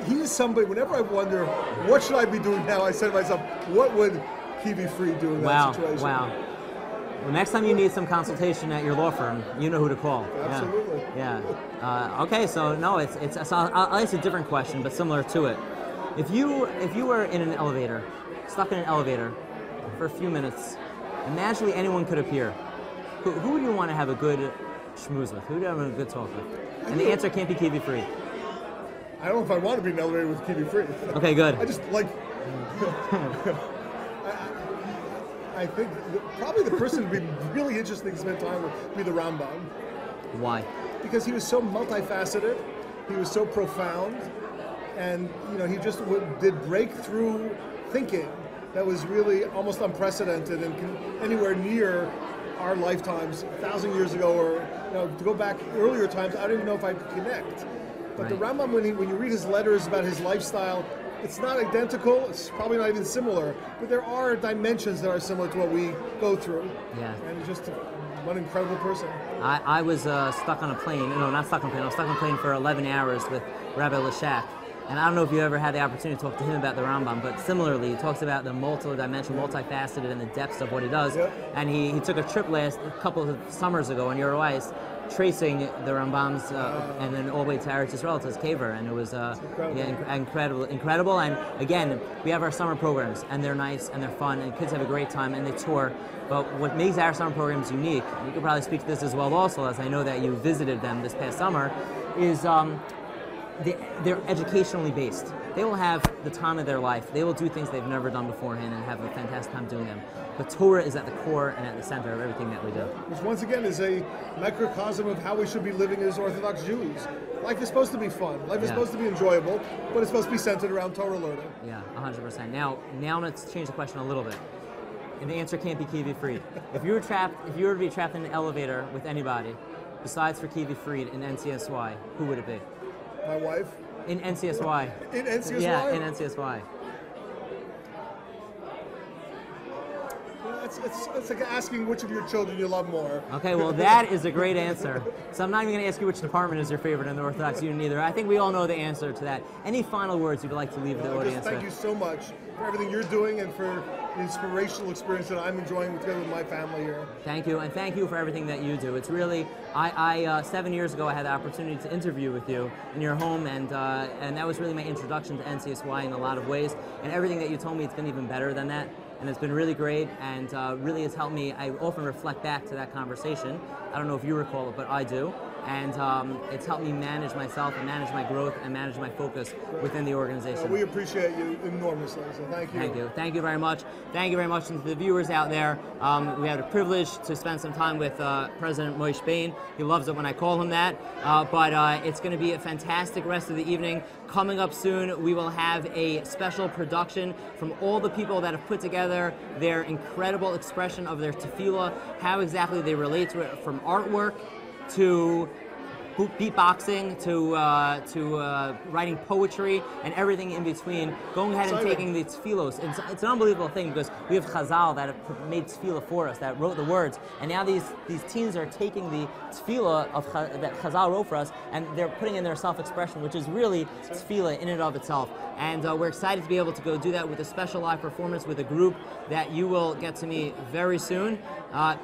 he's somebody, whenever I wonder, what should I be doing now, I say to myself, what would Kivi Fried do in that situation? Wow. Well, next time you need some consultation at your law firm, you know who to call. Absolutely. Yeah. Okay, so no, I'll ask a different question, but similar to it. If you were in an elevator, stuck in an elevator for a few minutes, and magically anyone could appear, who would you want to have a good schmooze with? Who would you have a good talk with? And the answer can't be Kivi Fried. I don't know if I want to be in an elevator with Kivi Fried. Okay, good. I just like... I think probably the person who'd be really interesting to spend time with would be the Rambam. Why? Because he was so multifaceted, he was so profound, and he just did breakthrough thinking that was really almost unprecedented and anywhere near our lifetimes, 1,000 years ago, or to go back earlier times. I don't even know if I could connect. But the Rambam, when you read his letters about his lifestyle, it's not identical, it's probably not even similar, but there are dimensions that are similar to what we go through. Yeah. And he's just one incredible person. I was stuck on a plane, not stuck on a plane, I was stuck on a plane for 11 hours with Rabbi Lashak. And I don't know if you ever had the opportunity to talk to him about the Rambam, but similarly, he talks about the multi-dimensional, multifaceted, and the depths of what he does. Yep. And he took a trip a couple of summers ago in Uruguay, tracing the Rambam's and then all the way to Eretz Yisrael to his caver, and it was incredible. And again, we have our summer programs, and they're nice and they're fun, and kids have a great time and they tour. But what makes our summer programs unique, and you could probably speak to this as well also, as I know that you visited them this past summer, is they're educationally based. They will have the time of their life. They will do things they've never done beforehand and have a fantastic time doing them. But Torah is at the core and at the center of everything that we do. Which once again is a microcosm of how we should be living as Orthodox Jews. Life is supposed to be fun. Life is supposed to be enjoyable, but it's supposed to be centered around Torah learning. Yeah, 100%. Now let's change the question a little bit. And the answer can't be Kivi Fried. If you were to be trapped in an elevator with anybody, besides for Kivi Fried in NCSY, who would it be? My wife. In NCSY. In NCSY? Yeah, in NCSY. It's like asking which of your children you love more. Okay, well that is a great answer. So I'm not even going to ask you which department is your favorite in the Orthodox Union either. I think we all know the answer to that. Any final words you'd like to leave the audience with? Thank you so much for everything you're doing and for the inspirational experience that I'm enjoying together with my family here. Thank you, and thank you for everything that you do. It's really, I 7 years ago I had the opportunity to interview with you in your home, and that was really my introduction to NCSY in a lot of ways. And everything that you told me, it's been even better than that. And it's been really great, and really has helped me. I often reflect back to that conversation. I don't know if you recall it, but I do. and it's helped me manage myself and manage my growth and manage my focus within the organization. We appreciate you enormously, so thank you. Thank you. Thank you very much. Thank you very much to the viewers out there. We had a privilege to spend some time with President Moshe Bain. He loves it when I call him that. But it's going to be a fantastic rest of the evening. Coming up soon, we will have a special production from all the people that have put together their incredible expression of their tefillah, how exactly they relate to it, from artwork to beatboxing to writing poetry and everything in between, going ahead and taking the tefillos. It's an unbelievable thing because we have Chazal that have made tefillah for us, that wrote the words, and now these teens are taking the tefillah that Chazal wrote for us and they're putting in their self-expression, which is really tefillah in and of itself. And we're excited to be able to go do that with a special live performance with a group that you will get to meet very soon.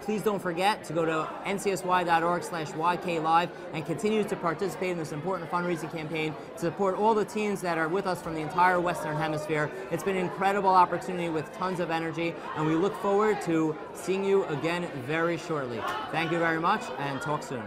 Please don't forget to go to ncsy.org/YKLive and continue to participate in this important fundraising campaign to support all the teens that are with us from the entire Western Hemisphere. It's been an incredible opportunity with tons of energy, and we look forward to seeing you again very shortly. Thank you very much, and talk soon.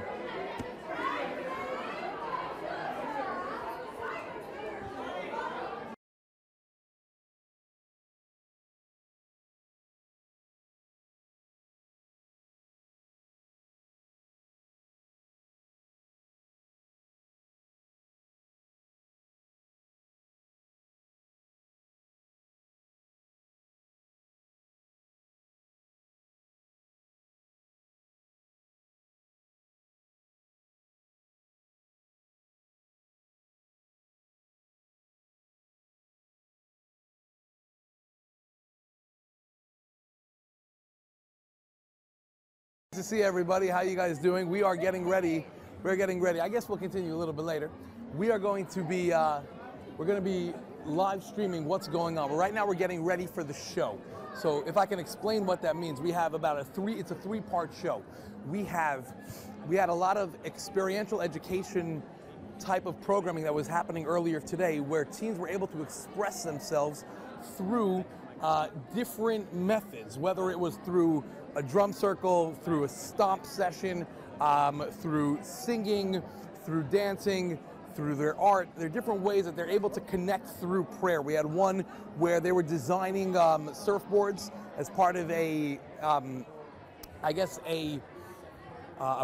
To see everybody. How you guys doing? We are getting ready. We're getting ready. I guess we'll continue a little bit later. We are going to be live streaming what's going on. Right now we're getting ready for the show. So if I can explain what that means, we have about it's a three-part show. We had a lot of experiential education type of programming that was happening earlier today, where teens were able to express themselves through different methods, whether it was through a drum circle, through a stomp session, through singing, through dancing, through their art. There are different ways that they're able to connect through prayer. We had one where they were designing surfboards as part of a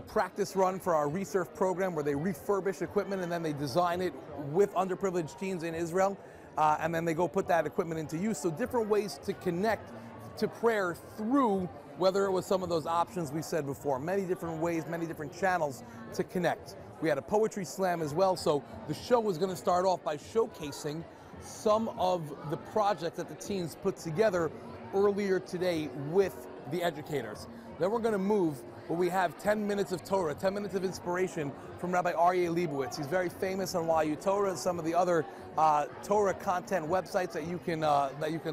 practice run for our resurf program, where they refurbish equipment and then they design it with underprivileged teens in Israel, and then they go put that equipment into use. So different ways to connect to prayer through, whether it was some of those options we said before, many different ways, many different channels to connect. We had a poetry slam as well, so the show was going to start off by showcasing some of the projects that the teens put together earlier today with the educators. Then we're going to move, where we have 10 minutes of Torah, 10 minutes of inspiration from Rabbi Yarchei Kallah. He's very famous on YU Torah and some of the other Torah content websites that you can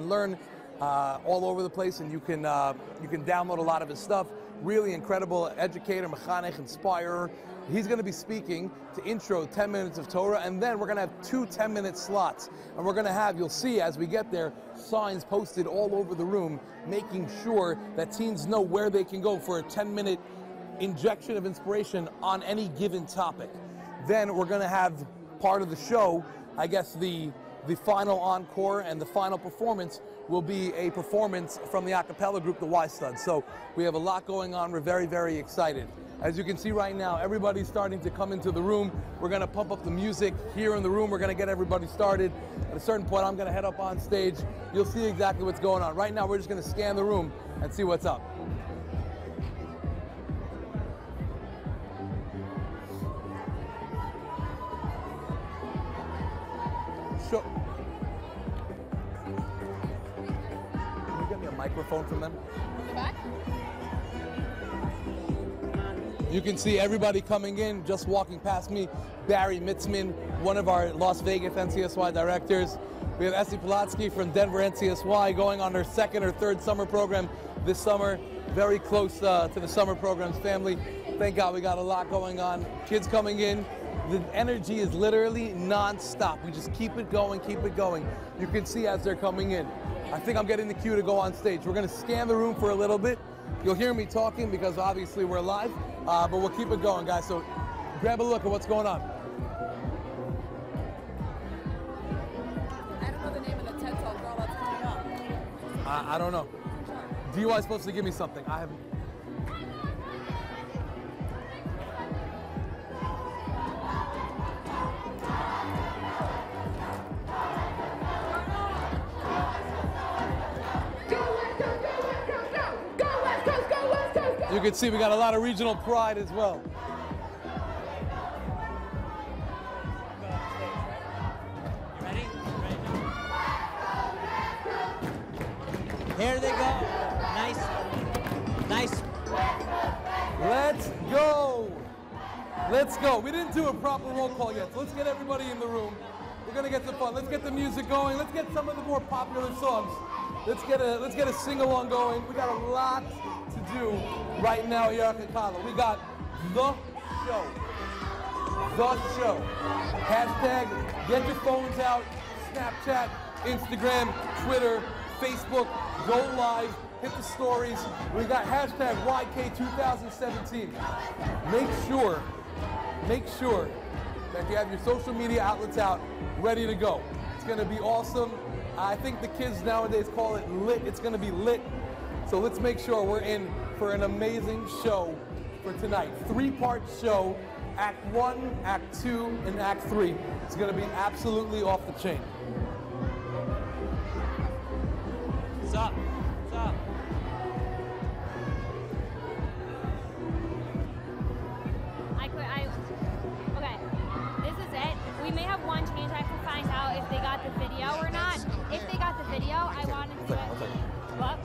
learn all over the place, and you can download a lot of his stuff. Really incredible educator, mechanech, inspirer. He's going to be speaking to intro 10 minutes of Torah, and then we're going to have 2 10-minute slots. And we're going to have, you'll see as we get there, signs posted all over the room, making sure that teens know where they can go for a 10-minute injection of inspiration on any given topic. Then we're going to have part of the show, I guess the final encore and the final performance will be a performance from the a cappella group, the Y Studs. So we have a lot going on. We're very, very excited. As you can see right now, everybody's starting to come into the room. We're going to pump up the music here in the room. We're going to get everybody started. At a certain point, I'm going to head up on stage. You'll see exactly what's going on. Right now, we're just going to scan the room and see what's up. Can you get me a microphone from them? In the back? You can see everybody coming in, just walking past me. Barry Mitzman, one of our Las Vegas NCSY directors. We have Essie Polatsky from Denver NCSY going on her 2nd or 3rd summer program this summer. Very close to the summer program's family. Thank God we got a lot going on. Kids coming in. The energy is literally non-stop. We just keep it going, keep it going. You can see as they're coming in. I think I'm getting the cue to go on stage. We're going to scan the room for a little bit. You'll hear me talking because obviously we're live, but we'll keep it going, guys. So grab a look at what's going on. I don't know the name of the TED Talk girl that's coming up. I don't know. DUI is supposed to give me something. I haven't. You can see we got a lot of regional pride as well. You ready? There they go. Nice. Nice. Let's go. Let's go. We didn't do a proper roll call yet, so let's get everybody in the room. We're gonna get some fun. Let's get the music going. Let's get some of the more popular songs. Let's get a sing-along going. We got a lot to do right now at Yarchei Kallah. We got the show. The show. Hashtag get your phones out. Snapchat, Instagram, Twitter, Facebook. Go live. Hit the stories. We got hashtag YK2017. Make sure that you have your social media outlets out, ready to go. It's gonna be awesome. I think the kids nowadays call it lit. It's gonna be lit. So let's make sure we're in for an amazing show for tonight. 3-part show, Act 1, Act 2, and Act 3. It's gonna be absolutely off the chain. What's up? What's up? Okay, this is it. We may have one change. I have to find out if they got the video or not. If they got the video, I wanted to do it. What?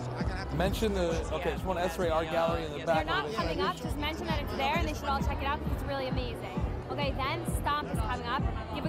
Mention the, okay, just want to S-ray art gallery in the back. They're not coming up, just mention that it's there and they should all check it out because it's really amazing. Okay, then Stomp is coming up. Give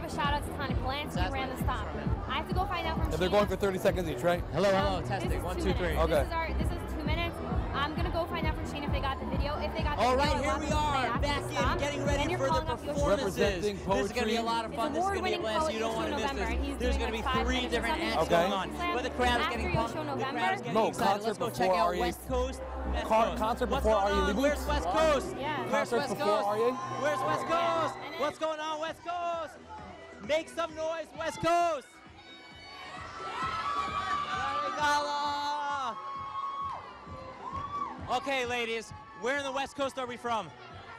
a shout out to Tony Polanski who ran the Stomp. I have to go find out from And they're going for 30 seconds each, right? Hello, testing. 1, 2, 3. Okay. This is 2 minutes. I'm gonna go find out from Shane if they got the video. If they got the All video, right, here we are, back in, getting ready for the performances. This is going to be a lot of fun. This is going to be a blast. You don't want to miss this. There's going to be 3 different acts going on. But the crowd is getting pumped. The crowd is getting excited. Let's go check out West Coast. Concert before Are You Leaving? Where's West Coast? Where's Concert West before Coast? Are You? Where's West Coast? What's going on, West Coast? Make some noise, West Coast. Yarchei Kallah. Okay, ladies, where in the West Coast are we from?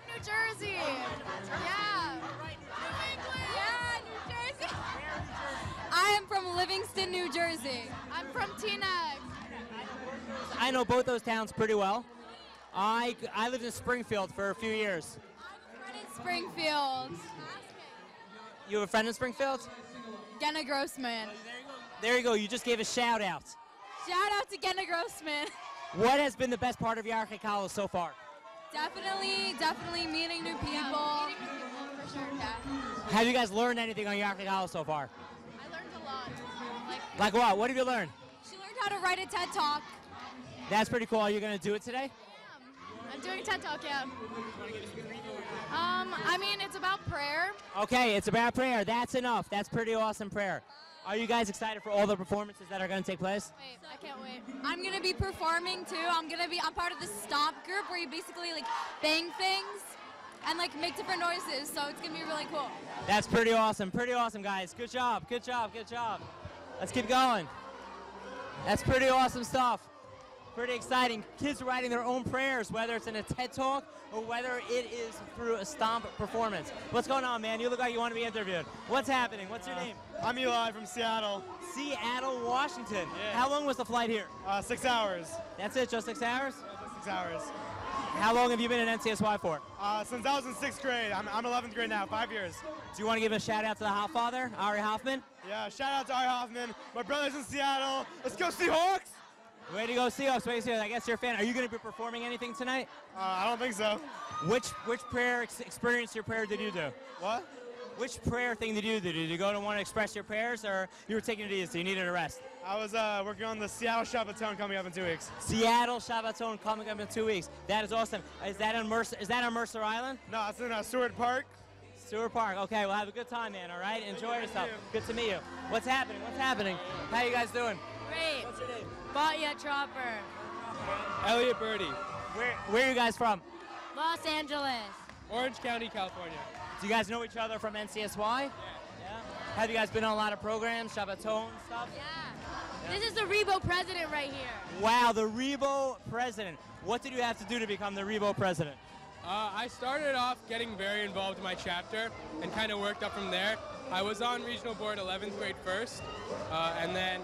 New Jersey. Yeah. Yeah, New Jersey. I am from Livingston, New Jersey. I'm from Teaneck. I know both those towns pretty well. I lived in Springfield for a few years. In Springfield. You have a friend in Springfield? Genna Grossman. There you go. You just gave a shout out. Shout out to Genna Grossman. What has been the best part of Yarchei Kallah so far? Definitely meeting new people. Yeah, meeting new people for sure. Yeah. Have you guys learned anything on Yarchei Kallah so far? I learned a lot. Like what? What have you learned? She learned how to write a TED Talk. That's pretty cool. Are you going to do it today? I'm doing TED Talk, yeah. I mean, it's about prayer. Okay, it's about prayer. That's enough. That's pretty awesome prayer. Are you guys excited for all the performances that are going to take place? Wait, I can't wait. I'm going to be performing too. I'm part of the Stomp group where you basically like bang things and like make different noises. So it's going to be really cool. That's pretty awesome. Pretty awesome, guys. Good job. Good job. Good job. Let's keep going. That's pretty awesome stuff. Pretty exciting. Kids are writing their own prayers, whether it's in a TED Talk or whether it is through a Stomp performance. What's going on, man? You look like you want to be interviewed. What's happening? What's your name? I'm Eli from Seattle. Seattle, Washington. Yeah. How long was the flight here? 6 hours. That's it, just 6 hours? 6 hours. How long have you been in NCSY for? Since I was in 6th grade. I'm 11th grade now, 5 years. Do you want to give a shout out to the Hoffather, Ari Hoffman? Yeah, shout out to Ari Hoffman. My brother's in Seattle. Let's go Seahawks! Way to go, Seahawks. Way to go. I guess you're a fan. Are you going to be performing anything tonight? I don't think so. Which prayer experience your prayer did you do? What? Which prayer thing did you do? Did you go to want to express your prayers, or you were taking it easy, so you needed a rest? I was working on the Seattle Shabbaton coming up in 2 weeks. Seattle Shabbaton coming up in 2 weeks. That is awesome. Is that on Mercer Island? No, it's in Seward Park. Seward Park. Okay, well, have a good time, man, all right? Enjoy yourself. Good to meet you. What's happening? What's happening? How you guys doing? Great. What's your name? Batya Chopper. Elliot Birdie. Where are you guys from? Los Angeles. Orange County, California. Do you guys know each other from NCSY? Yeah. Have you guys been on a lot of programs, Shabbaton stuff? Yeah. This is the Rebo president right here. Wow, the Rebo president. What did you have to do to become the Rebo president? I started off getting very involved in my chapter and kind of worked up from there. I was on regional board 11th grade first, and then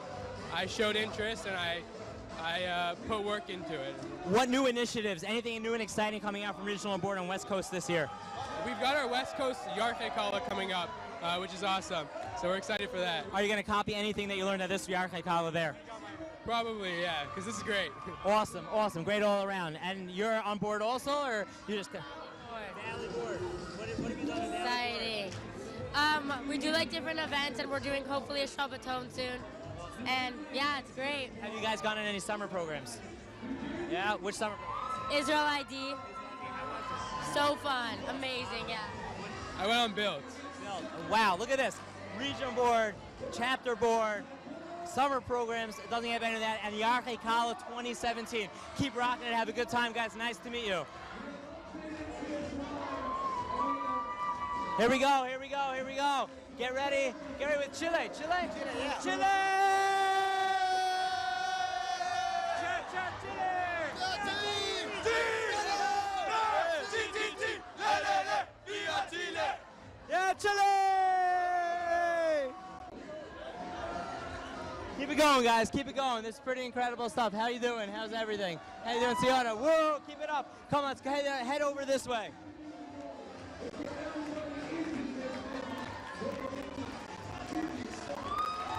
I showed interest and I put work into it. What new initiatives, anything new and exciting coming out from regional board on West Coast this year? We've got our West Coast Yarchei Kallah coming up, which is awesome. So we're excited for that. Are you going to copy anything that you learned at this Yarchei Kallah there? Probably, yeah, because this is great. Awesome, awesome, great all around. And you're on board also, or you just? Daily board. What have you done at Daily Exciting. We do like different events, and we're doing hopefully a Shabbaton soon. And yeah, it's great. Have you guys gone on any summer programs? Yeah, which summer? Israel ID. So fun, amazing, yeah. I went on Build. Wow, look at this. Regional board, chapter board, summer programs, it doesn't get better than that, and Yarchei Kallah 2017. Keep rocking it, have a good time, guys. Nice to meet you. Here we go, here we go, here we go. Get ready with Chile. Chile? Chile, yeah. Chile! Yeah, Chile! Keep it going, guys. Keep it going. This is pretty incredible stuff. How you doing? How's everything? How you doing, Sienna? Whoa, keep it up. Come on, let's head over this way.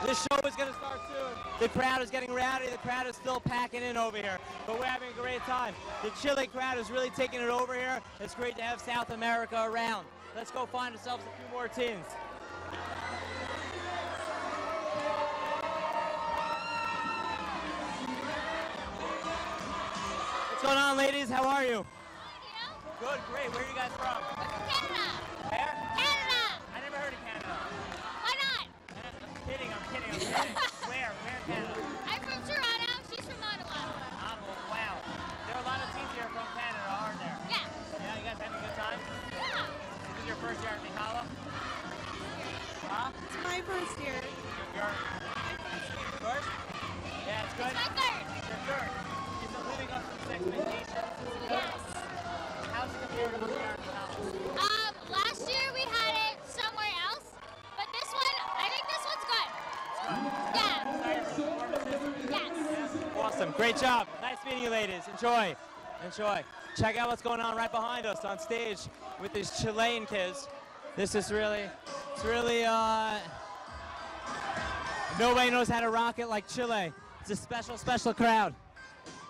This show is going to start soon. The crowd is getting rowdy. The crowd is still packing in over here, but we're having a great time. The Chile crowd is really taking it over here. It's great to have South America around. Let's go find ourselves a few more teams. What's going on, ladies? How are you? Good, great. Where are you guys from? Canada. Where? Canada. I never heard of Canada. Why not? I'm kidding. Where in Canada? I'm from Toronto. She's from Ottawa. Ottawa, wow. There are a lot of teams here from Canada, aren't there? Yeah. Yeah, you guys having a good time? Yeah. Is this your first year at Kallah? Huh? It's my first year. Your first? Yeah, it's good? It's my third. Your third. Is it living up to expectations? Yes. How's it compared to the year at Kallah? Last year we had it somewhere else, but this one, I think this one's good. Yeah. Yes. Awesome. Great job. Nice meeting you, ladies. Enjoy. Enjoy. Check out what's going on right behind us on stage with these Chilean kids. This is really, nobody knows how to rock it like Chile. It's a special, special crowd.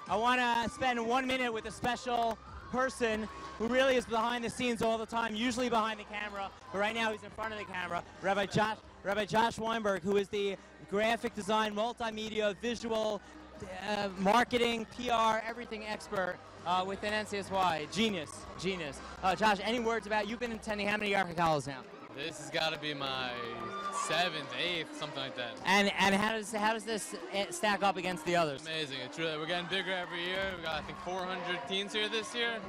I want to spend 1 minute with a special person who really is behind the scenes all the time, usually behind the camera, but right now he's in front of the camera. Rabbi Josh Weinberg, who is the graphic design, multimedia, visual, marketing, PR, everything expert within NCSY. Genius. Josh, any words about, you've been attending how many Yarchei Kallahs now? This has got to be my 7th, 8th, something like that. And how does this stack up against the others? Amazing. It's really, we're getting bigger every year. We got, I think, 400 teens here this year,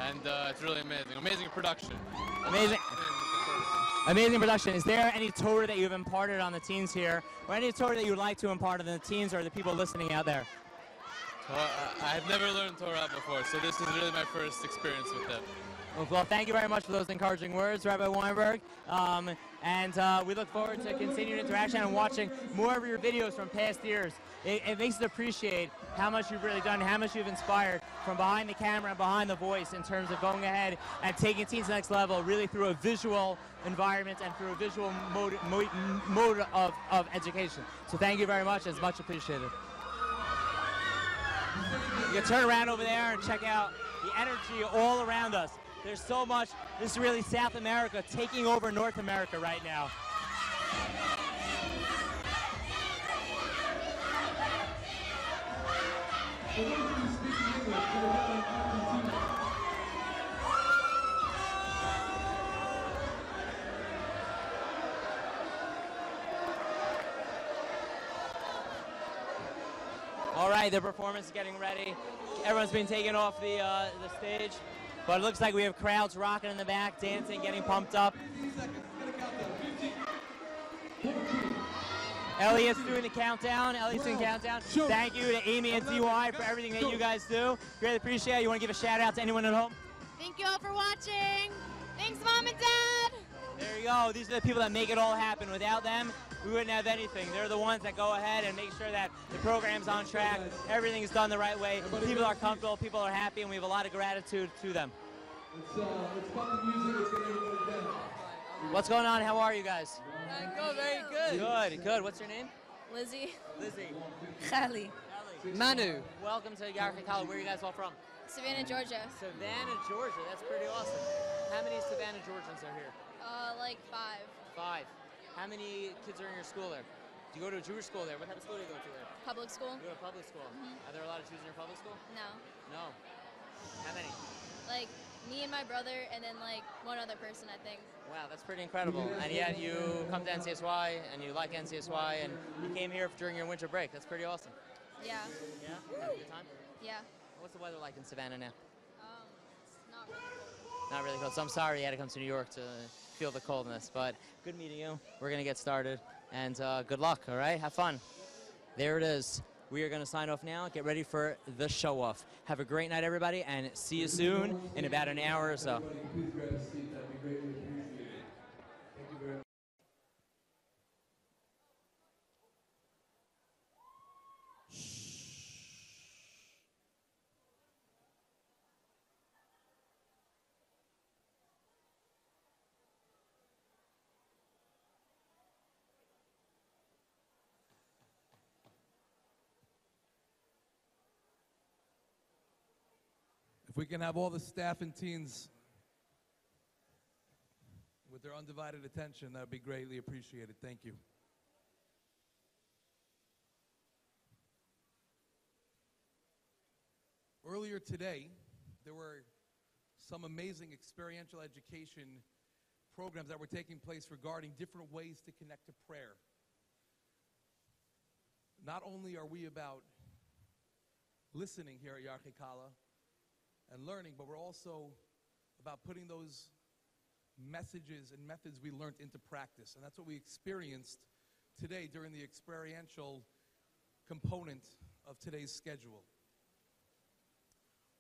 and it's really amazing. Amazing production. Amazing production. Is there any Torah that you've imparted on the teens here, or any Torah that you would like to impart on the teens or the people listening out there? I've never learned Torah before, so this is really my first experience with them. Well, thank you very much for those encouraging words, Rabbi Weinberg. And we look forward to continued interaction and watching more of your videos from past years. It makes us appreciate how much you've really done, how much you've inspired from behind the camera and behind the voice in terms of going ahead and taking teens to the next level, really through a visual environment and through a visual mode of education. So thank you very much. It's much appreciated. You can turn around over there and check out the energy all around us. There's so much. This is really South America taking over North America right now. All right, the performance is getting ready. Everyone's been taken off the stage. But it looks like we have crowds rocking in the back, dancing, getting pumped up. Elliot's doing the countdown. Thank you to Amy and DY for everything that you guys do. Greatly appreciate it. You want to give a shout out to anyone at home? Thank you all for watching. Thanks, Mom and Dad. There you go. These are the people that make it all happen. Without them, we wouldn't have anything. They're the ones that go ahead and make sure that the program's on track, everything's done the right way, people are comfortable, people are happy, and we have a lot of gratitude to them. What's going on? How are you guys? Good, very good. Good, good. What's your name? Lizzie. Lizzie. Khali. Manu. Welcome to Yarchei Kallah. Where are you guys all from? Savannah, Georgia. Savannah, Georgia. That's pretty awesome. How many Savannah Georgians are here? Like 5. 5. How many kids are in your school there? Do you go to a Jewish school there? What type of school do you go to there? Public school. You go to public school. Are there a lot of Jews in your public school? No. No. How many? Like me and my brother, and then like one other person, I think. Wow, that's pretty incredible. And yet you come to NCSY and you like NCSY and you came here during your winter break. That's pretty awesome. Yeah. Yeah? Have a good time? Yeah. What's the weather like in Savannah now? It's not really cold. Not really cold. So I'm sorry you had to come to New York to feel the coldness, but good meeting you. We're going to get started, and good luck, all right? Have fun. There it is. We are going to sign off now. Get ready for the show-off. Have a great night, everybody, and see you soon in about an hour or so. If we can have all the staff and teens with their undivided attention, that would be greatly appreciated. Thank you. Earlier today, there were some amazing experiential education programs that were taking place regarding different ways to connect to prayer. Not only are we about listening here at Yarchei Kallah and learning, but we're also about putting those messages and methods we learned into practice. And that's what we experienced today during the experiential component of today's schedule.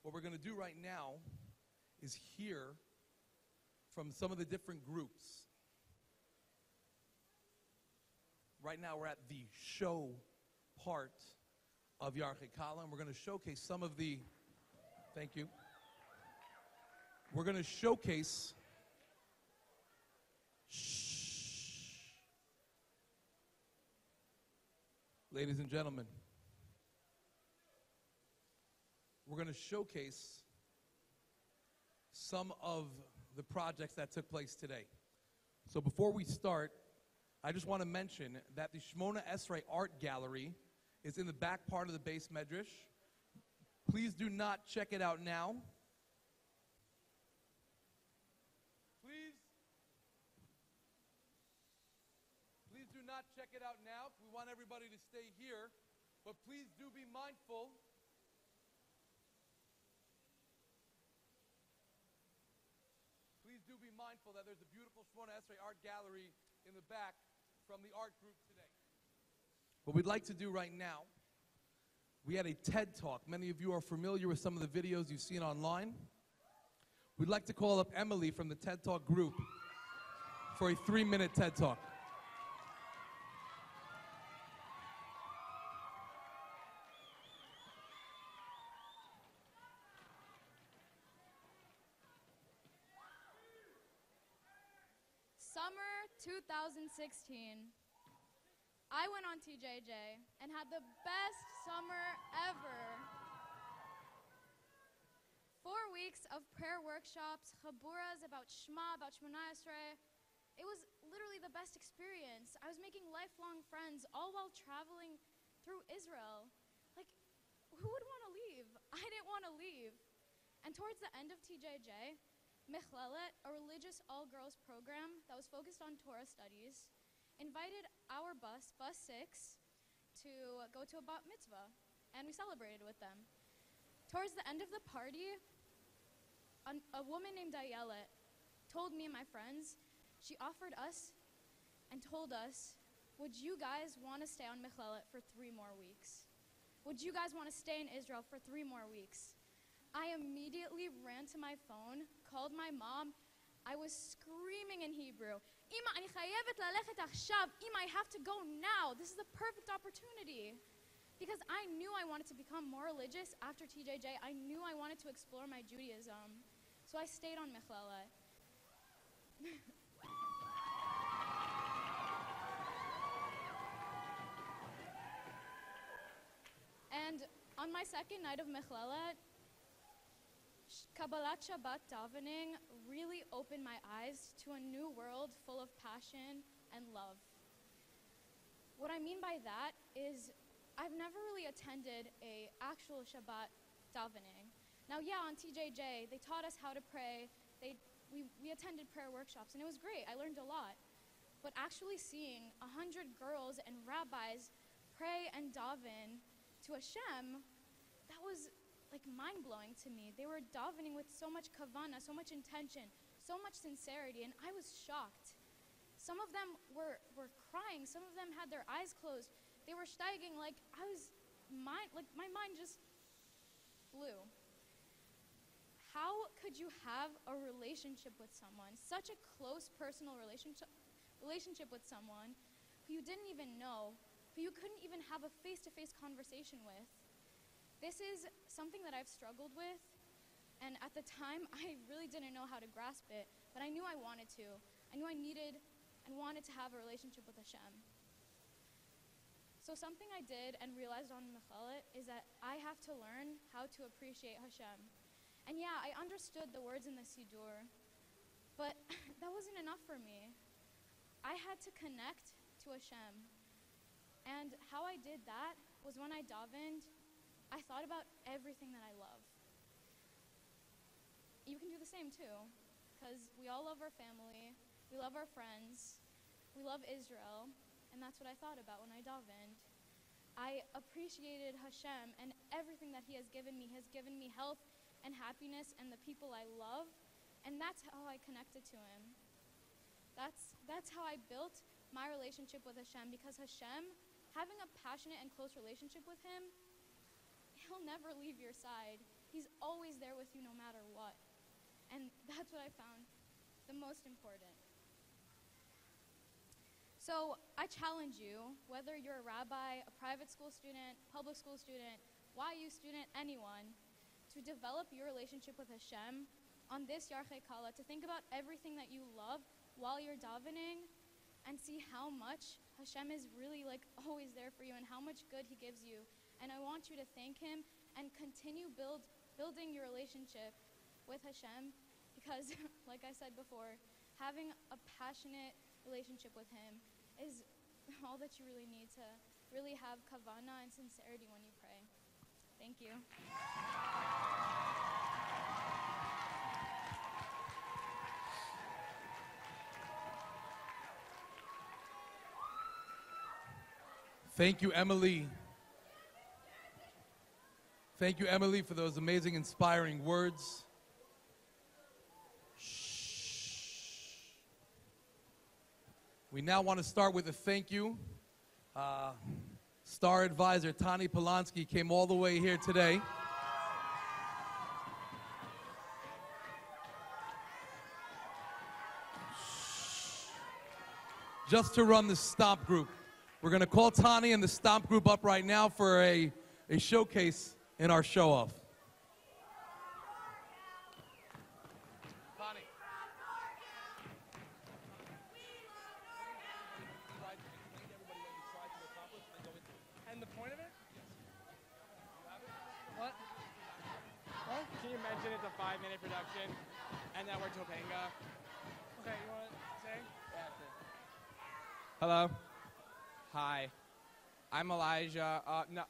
What we're going to do right now is hear from some of the different groups. Right now we're at the show part of Yarchei Kallah, and we're going to showcase some of the Thank you. We're going to showcase ladies and gentlemen, we're going to showcase some of the projects that took place today. So before we start, I just want to mention that the Shmona Esrei Art Gallery is in the back part of the base medrash. Please do not check it out now. Please do not check it out now. We want everybody to stay here, but please do be mindful. Please do be mindful that there's a beautiful Shmona Esrei Art Gallery in the back from the art group today. What we'd like to do right now, we had a TED Talk. Many of you are familiar with some of the videos you've seen online. We'd like to call up Emily from the TED Talk group for a 3-minute TED Talk. Summer 2016. I went on TJJ and had the best summer ever. 4 weeks of prayer workshops, chaburas about Shema, about Shmona Esrei. It was literally the best experience. I was making lifelong friends, all while traveling through Israel. Like, who would want to leave? I didn't want to leave. And towards the end of TJJ, Mechlelet, a religious all-girls program that was focused on Torah studies, invited our bus 6, to go to a bat mitzvah, and we celebrated with them. Towards the end of the party, a woman named Ayala told me and my friends, she offered us and told us, would you guys want to stay on Mechelet for 3 more weeks? Would you guys want to stay in Israel for 3 more weeks? I immediately ran to my phone, called my mom. I was screaming in Hebrew, Ima, אני חייבת ללכת עכשיו. Ima, I have to go now. This is the perfect opportunity. Because I knew I wanted to become more religious after TJJ. I knew I wanted to explore my Judaism. So I stayed on Mechelet. And on my second night of Mechelet, Kabbalat Shabbat davening really opened my eyes to a new world full of passion and love. What I mean by that is I've never really attended a actual Shabbat davening. Now, yeah, on TJJ, they taught us how to pray. We attended prayer workshops, and it was great. I learned a lot. But actually seeing 100 girls and rabbis pray and daven to Hashem, that was like mind-blowing to me. They were davening with so much kavanah, so much intention, so much sincerity, and I was shocked. Some of them were crying. Some of them had their eyes closed. They were steiging like my mind just blew. How could you have a relationship with someone, such a close personal relationship with someone who you didn't even know, who you couldn't even have a face-to-face conversation with? This is something that I've struggled with, and at the time, I really didn't know how to grasp it, but I knew I wanted to. I knew I needed and wanted to have a relationship with Hashem. So something I did and realized on Mechelet is that I have to learn how to appreciate Hashem. And yeah, I understood the words in the Siddur, but that wasn't enough for me. I had to connect to Hashem. And how I did that was when I davened, I thought about everything that I love. You can do the same too, because we all love our family, we love our friends, we love Israel, and that's what I thought about when I davened. I appreciated Hashem and everything that He has given me. He has given me health and happiness and the people I love, and that's how I connected to Him. That's how I built my relationship with Hashem, because Hashem, having a passionate and close relationship with Him, He'll never leave your side. He's always there with you no matter what. And that's what I found the most important. So I challenge you, whether you're a rabbi, a private school student, public school student, YU student, anyone, to develop your relationship with Hashem on this Yarchei Kallah, to think about everything that you love while you're davening and see how much Hashem is really like always there for you and how much good He gives you. And I want you to thank Him and continue building your relationship with Hashem, because like I said before, having a passionate relationship with Him is all that you really need to really have kavanah and sincerity when you pray. Thank you. Thank you, Emily. Thank you, Emily, for those amazing, inspiring words. We now want to start with a thank you. Star advisor Tani Polanski came all the way here today. Just to run the Stomp group. We're going to call Tani and the Stomp group up right now for a showcase in our show-off. And the point of it? What? What? Can you mention it's a 5-minute production and that we're Topanga? Okay, you want to say? Yeah, sure. Hello. Hi. I'm Elijah. No.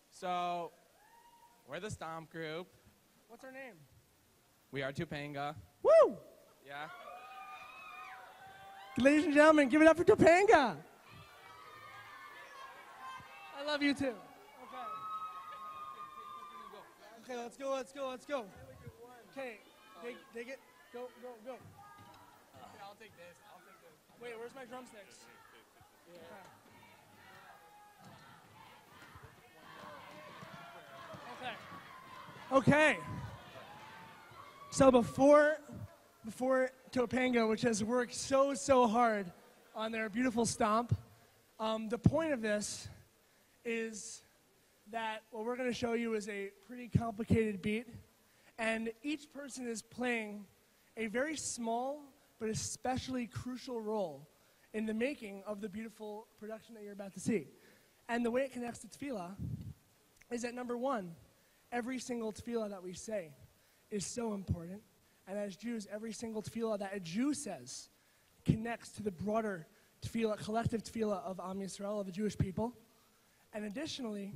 So, we're the Stomp group. What's our name? We are Topanga. Woo! Yeah. Ladies and gentlemen, give it up for Topanga. I love you too. Okay, let's go. Okay. Take it. Go. Yeah, I'll take this. Wait, where's my drumsticks? Okay. So before Topanga, which has worked so hard on their beautiful stomp, the point of this is that what we're going to show you is a pretty complicated beat, and each person is playing a very small but especially crucial role in the making of the beautiful production that you're about to see. And the way it connects to tefillah is that, number one, every single tefillah that we say is so important. And as Jews, every single tefillah that a Jew says connects to the broader tefillah, collective tefillah of Am Yisrael, of the Jewish people. And additionally,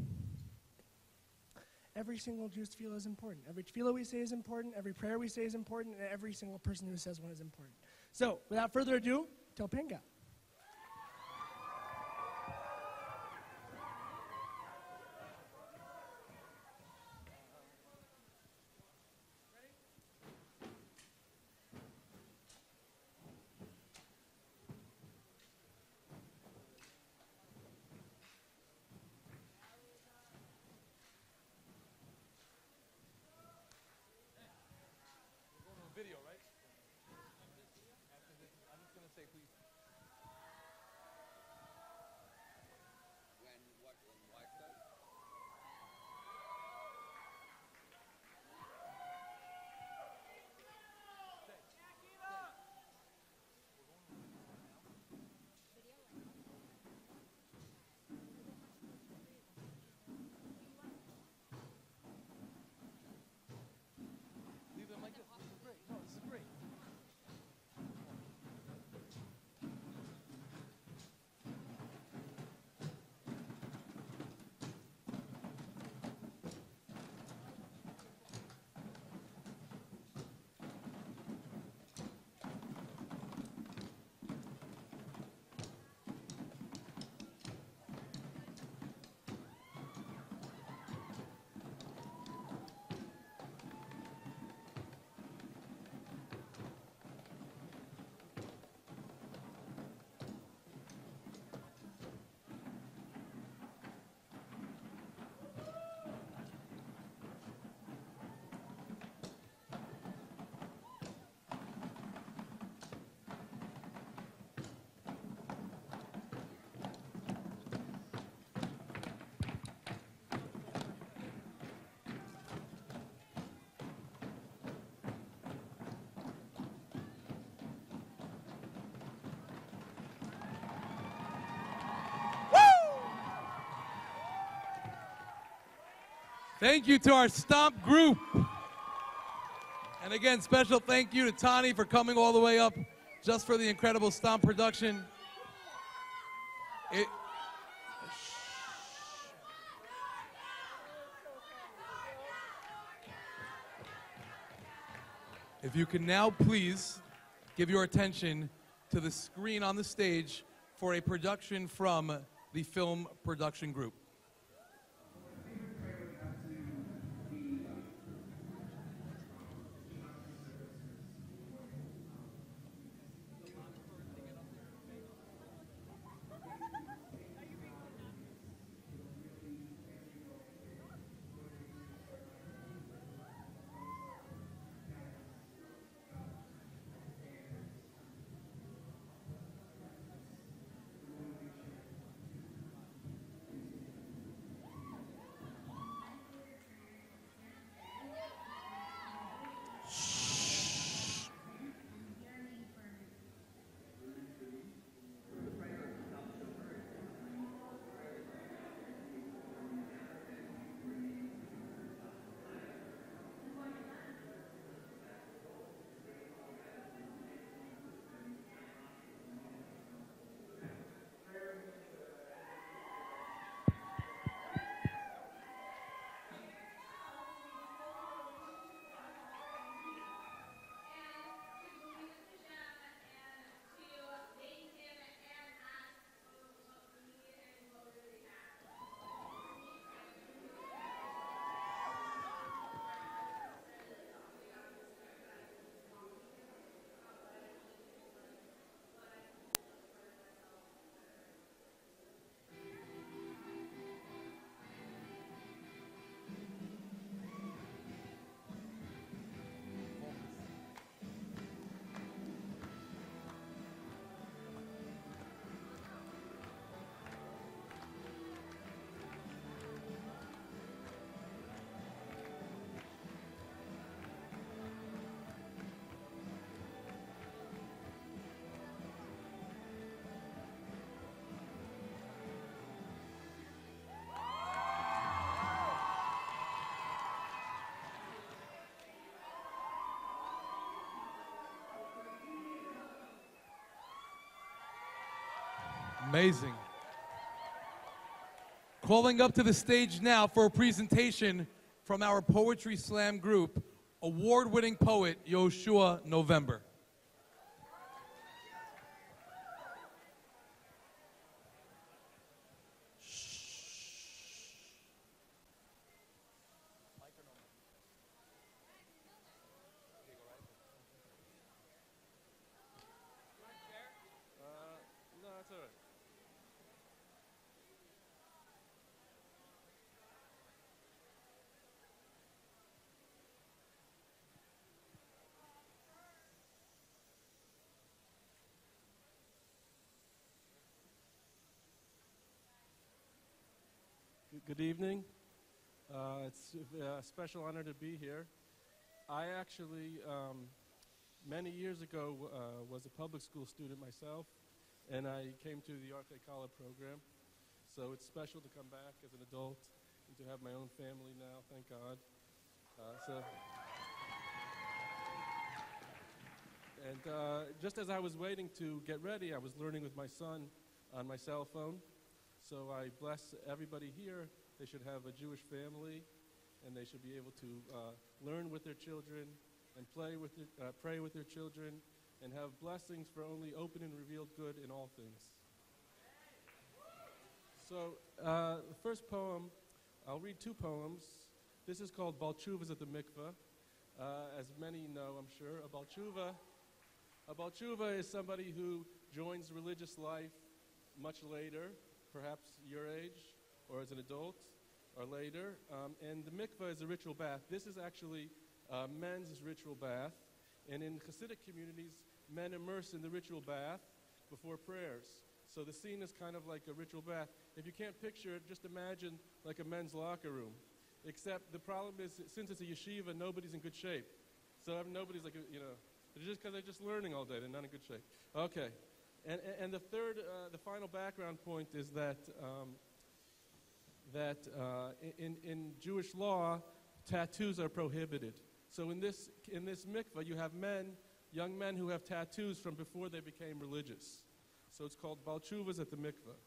every single Jew's tefillah is important. Every tefillah we say is important, every prayer we say is important, and every single person who says one is important. So, without further ado, Topanga. Video, right? I'm just going to say, please. When wife does? Leave them like this. This is great. No, this is great. Thank you to our Stomp group. And again, special thank you to Tani for coming all the way up just for the incredible Stomp production. If you can now please give your attention to the screen on the stage for a production from the film production group. Amazing. Calling up to the stage now for a presentation from our Poetry Slam group, award-winning poet Yoshua November. No, that's all right. Good evening. It's a special honor to be here. I actually, many years ago, was a public school student myself, and I came to the Yarchei Kallah program. So it's special to come back as an adult and to have my own family now, thank God. Just as I was waiting to get ready, I was learning with my son on my cell phone. So I bless everybody here. They should have a Jewish family, and they should be able to learn with their children and pray with their children, and have blessings for only open and revealed good in all things. So the first poem, I'll read two poems. This is called Balchuvas at the Mikveh. As many know, I'm sure, a Balchuva is somebody who joins religious life much later, perhaps your age, or as an adult, or later. And the mikveh is a ritual bath. This is actually men's ritual bath. And in Hasidic communities, men immerse in the ritual bath before prayers. So the scene is kind of like a ritual bath. If you can't picture it, just imagine like a men's locker room. Except the problem is, since it's a yeshiva, nobody's in good shape. So nobody's like, just because they're just learning all day, they're not in good shape. Okay. And the third, the final background point is that in Jewish law, tattoos are prohibited. So in this mikveh, you have young men who have tattoos from before they became religious. So it's called Balchuvas at the mikveh.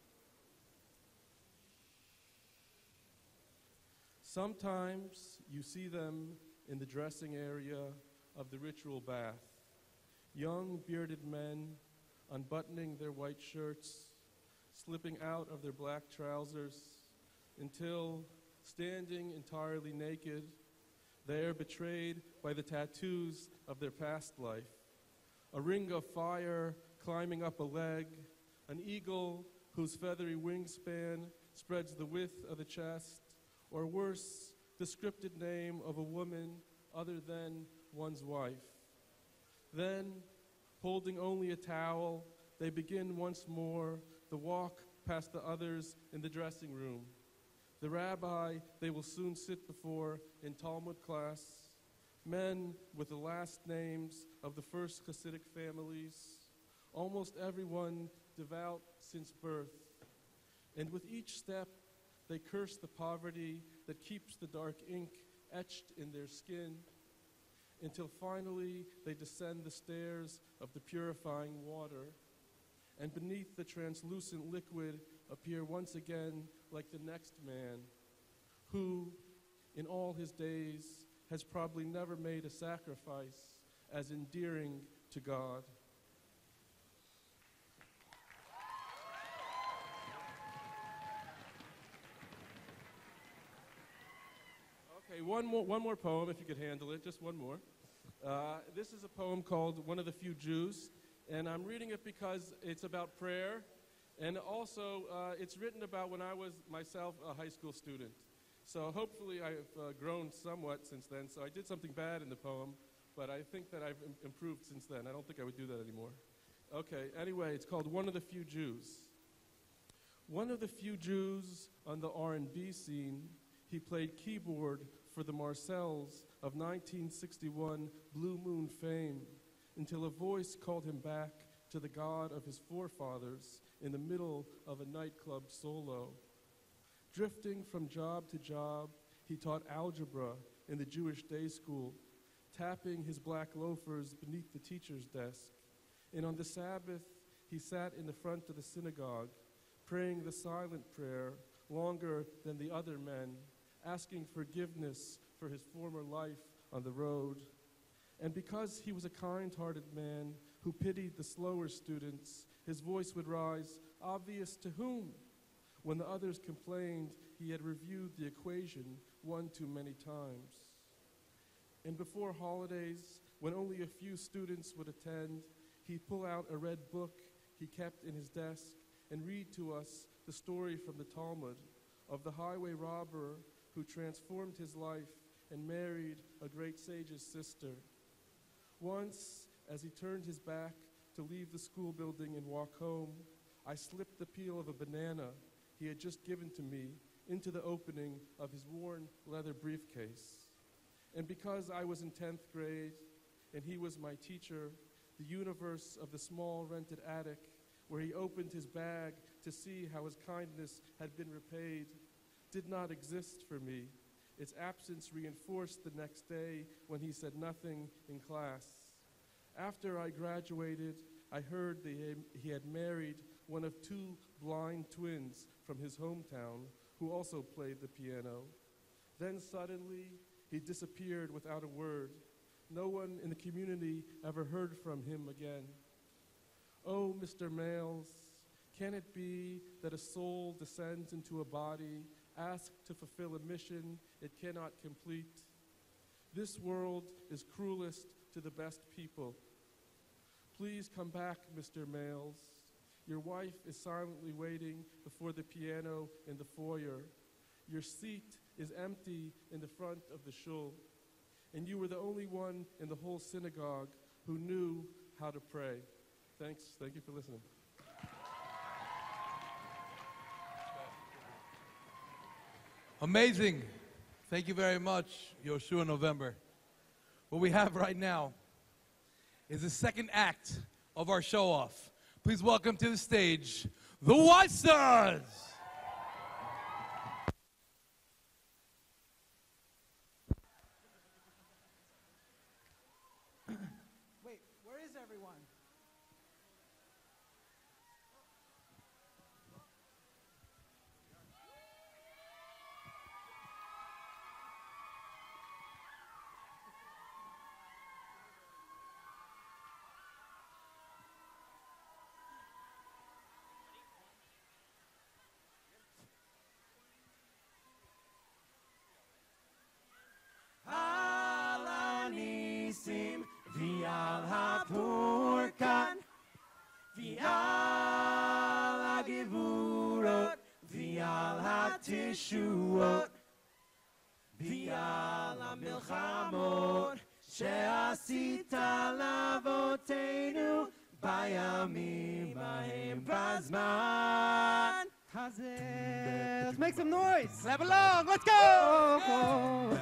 Sometimes you see them in the dressing area of the ritual bath. Young bearded men unbuttoning their white shirts, slipping out of their black trousers, until, standing entirely naked, they are betrayed by the tattoos of their past life. A ring of fire climbing up a leg, an eagle whose feathery wingspan spreads the width of the chest, or worse, the scripted name of a woman other than one's wife. Then, holding only a towel, they begin once more the walk past the others in the dressing room. The rabbi they will soon sit before in Talmud class, men with the last names of the first Hasidic families, almost everyone devout since birth. And with each step, they curse the poverty that keeps the dark ink etched in their skin, until finally they descend the stairs of the purifying water, and beneath the translucent liquid appear once again like the next man, who, in all his days, has probably never made a sacrifice as endearing to God. Okay, one more poem, if you could handle it, just one more. This is a poem called One of the Few Jews, and I'm reading it because it's about prayer, and also it's written about when I was myself a high school student. So hopefully I've grown somewhat since then. So I did something bad in the poem, but I think that I've improved since then. I don't think I would do that anymore. Okay, anyway, it's called One of the Few Jews. One of the few Jews on the R&B scene, he played keyboard for the Marcells of 1961 Blue Moon fame, until a voice called him back to the God of his forefathers in the middle of a nightclub solo. Drifting from job to job, he taught algebra in the Jewish day school, tapping his black loafers beneath the teacher's desk. And on the Sabbath, he sat in the front of the synagogue, praying the silent prayer longer than the other men, asking forgiveness for his former life on the road. And because he was a kind-hearted man who pitied the slower students, his voice would rise, obvious to whom? When the others complained, he had reviewed the equation one too many times. And before holidays, when only a few students would attend, he'd pull out a red book he kept in his desk and read to us the story from the Talmud of the highway robber who transformed his life and married a great sage's sister. Once, as he turned his back to leave the school building and walk home, I slipped the peel of a banana he had just given to me into the opening of his worn leather briefcase. And because I was in 10th grade and he was my teacher, the universe of the small rented attic where he opened his bag to see how his kindness had been repaid did not exist for me. Its absence reinforced the next day when he said nothing in class. After I graduated, I heard that he had married one of two blind twins from his hometown who also played the piano. Then suddenly, he disappeared without a word. No one in the community ever heard from him again. Oh, Mr. Males, can it be that a soul descends into a body, asked to fulfill a mission it cannot complete? This world is cruelest to the best people. Please come back, Mr. Males. Your wife is silently waiting before the piano in the foyer. Your seat is empty in the front of the shul. And you were the only one in the whole synagogue who knew how to pray. Thanks. Thank you for listening. Amazing. Thank you very much, Yoshua November. What we have right now is the second act of our show-off. Please welcome to the stage, the White Stars! Wait, where is everyone? Nisim v'al hapurkan v'al hagevurot v'al hatishuot v'al hamilchamot she'asita lavoteinu bayamim bahem bazman hazeh. Let's make some noise. Clap along. Let's go.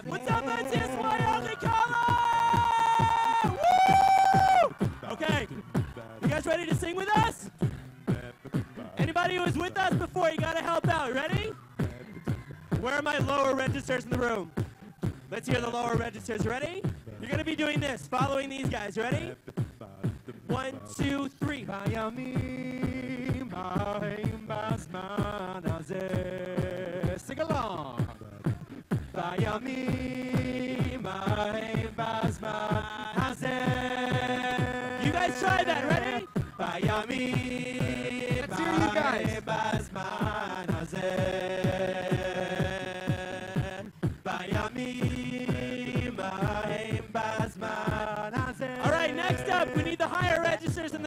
What's up, NCS Yarchei Kallah? Woo! Okay, you guys ready to sing with us? Anybody who was with us before, you gotta help out. Ready? Where are my lower registers in the room? Let's hear the lower registers. Ready? You're gonna be doing this, following these guys. Ready? 1, 2, 3. Sing along. You guys try that. Ready? Let's hear you guys.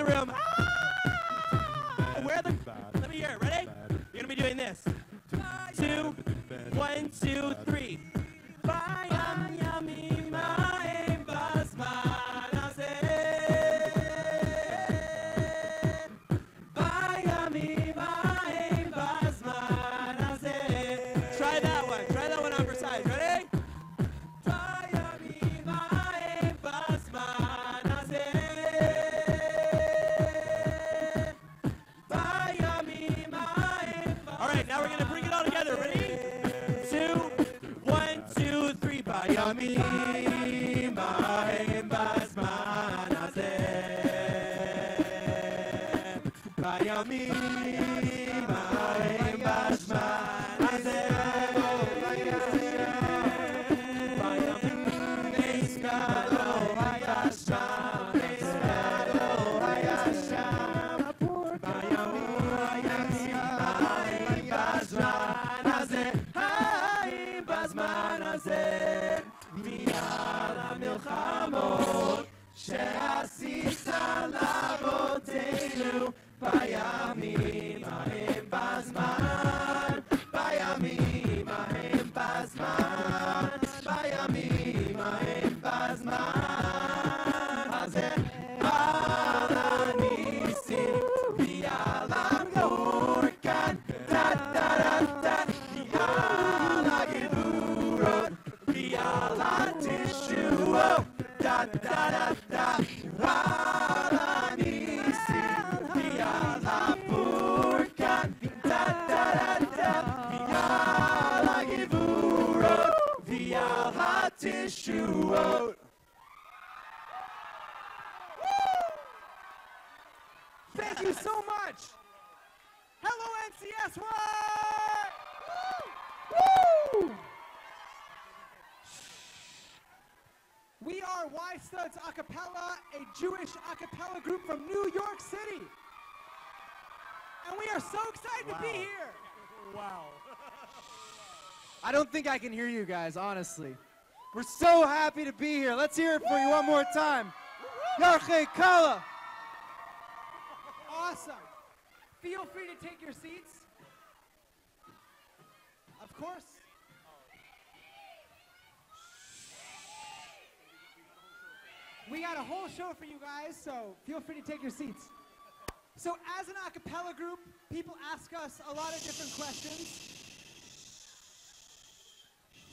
room. Ah! Let me hear it. Ready? You're gonna be doing this. 2, 1, 2, 3. Try that one. Try that one on for size. Ready? All right, now we're gonna bring it all together. Ready? 2, 1, 2, 3. Bayami, Mahem Basmanase. Bayami, Mahem Basmanase. שעשית לאבותינו בימים ההם בזמן, בימים ההם בזמן, בימים ההם בזמן הזה על הניסים ועל הפורקן, דה דה דה דה, ועל הגבורות ועל התשועות, דה דה דה דה, על הניסים ועל הפורקן, דה דה דה דה, ועל הגבורות ועל התשועות. Thank you so much. Hello, NCS. Woo! We are Y Studs Acapella, a Jewish acapella group from New York City. And we are so excited to be here. Wow. I don't think I can hear you guys, honestly. We're so happy to be here. Let's hear it for you one more time. Yarchei Kallah. Awesome. Feel free to take your seats. Of course. We got a whole show for you guys, so feel free to take your seats. So as an a cappella group, people ask us a lot of different questions.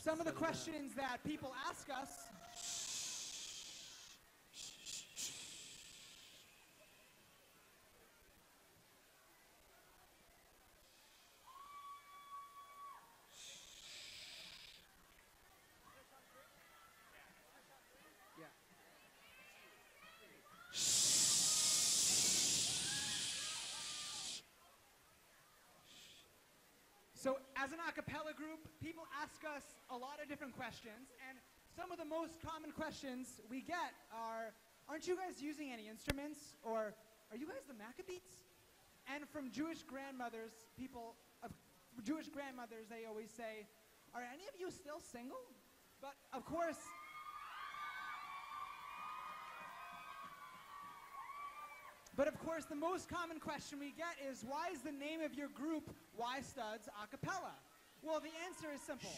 Some of the questions that people ask us So as an a cappella group, people ask us a lot of different questions, and some of the most common questions we get are, aren't you guys using any instruments? Or, are you guys the Maccabees? And from Jewish grandmothers, they always say, are any of you still single? But of course, the most common question we get is, why is the name of your group Y Studs Acapella? Well, the answer is simple.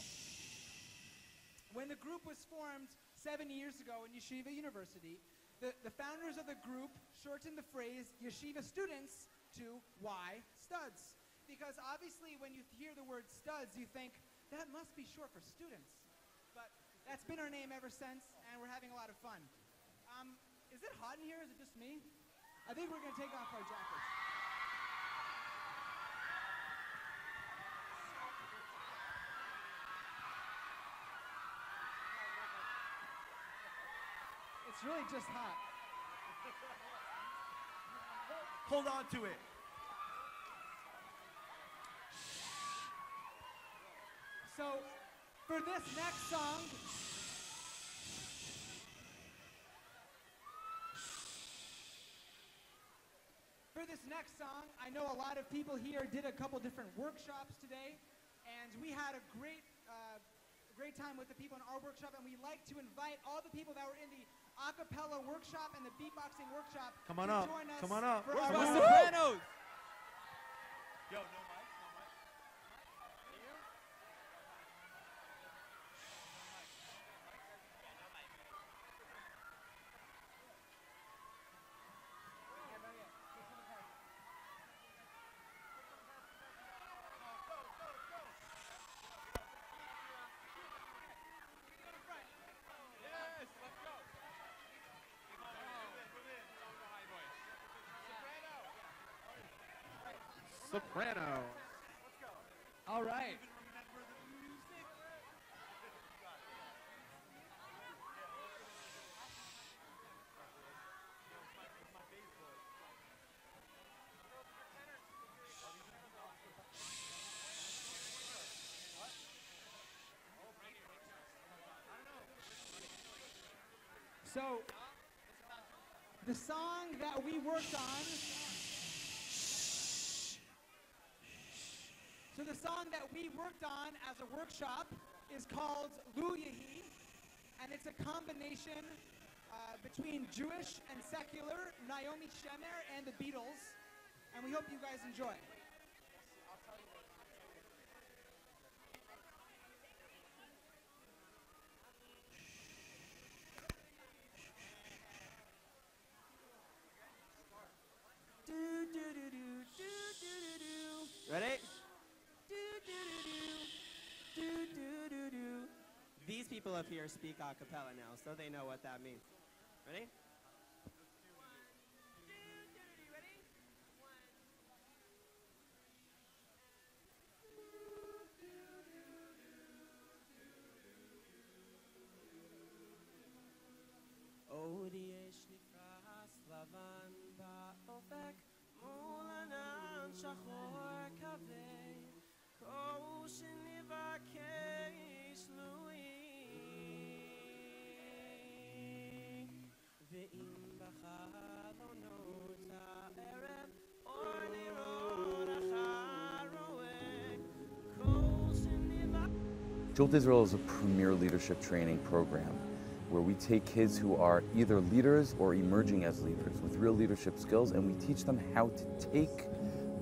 When the group was formed 7 years ago in Yeshiva University, the founders of the group shortened the phrase Yeshiva students to Y Studs. Because obviously when you hear the word studs, you think, that must be short for students. But that's been our name ever since, and we're having a lot of fun. Is it hot in here? Is it just me? I think we're going to take off our jackets. It's really just hot. Hold on to it. So, for this next song, I know a lot of people here did a couple different workshops today, and we had a great time with the people in our workshop, and we'd like to invite all the people that were in the a acapella workshop and the beatboxing workshop. Come on to up. join us Come on up. for Where's our my Woo! Sopranos? Yo, no mic, no mic. Soprano. All right. So, the song that we worked on. So the song that we worked on as a workshop is called Lu Yehi, and it's a combination between Jewish and secular, Naomi Shemer and the Beatles, and we hope you guys enjoy. Ready? These people up here speak a cappella now, so they know what that means. Ready? Jolt Israel is a premier leadership training program where we take kids who are either leaders or emerging as leaders with real leadership skills, and we teach them how to take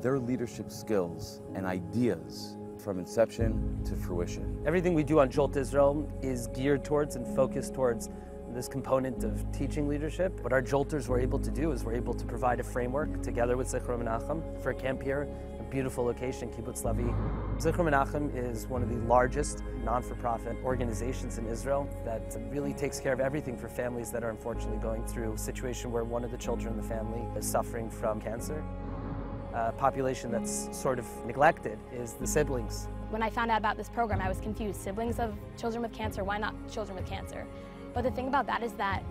their leadership skills and ideas from inception to fruition. Everything we do on Jolt Israel is geared towards and focused towards this component of teaching leadership. What our Jolters were able to do is we're able to provide a framework together with Zichron Menachem for a camp here, a beautiful location, Kibbutz Levi. Zichron Menachem is one of the largest non-for-profit organizations in Israel that really takes care of everything for families that are unfortunately going through a situation where one of the children in the family is suffering from cancer. A population that's sort of neglected is the siblings. When I found out about this program, I was confused. Siblings of children with cancer, why not children with cancer? But the thing about that is that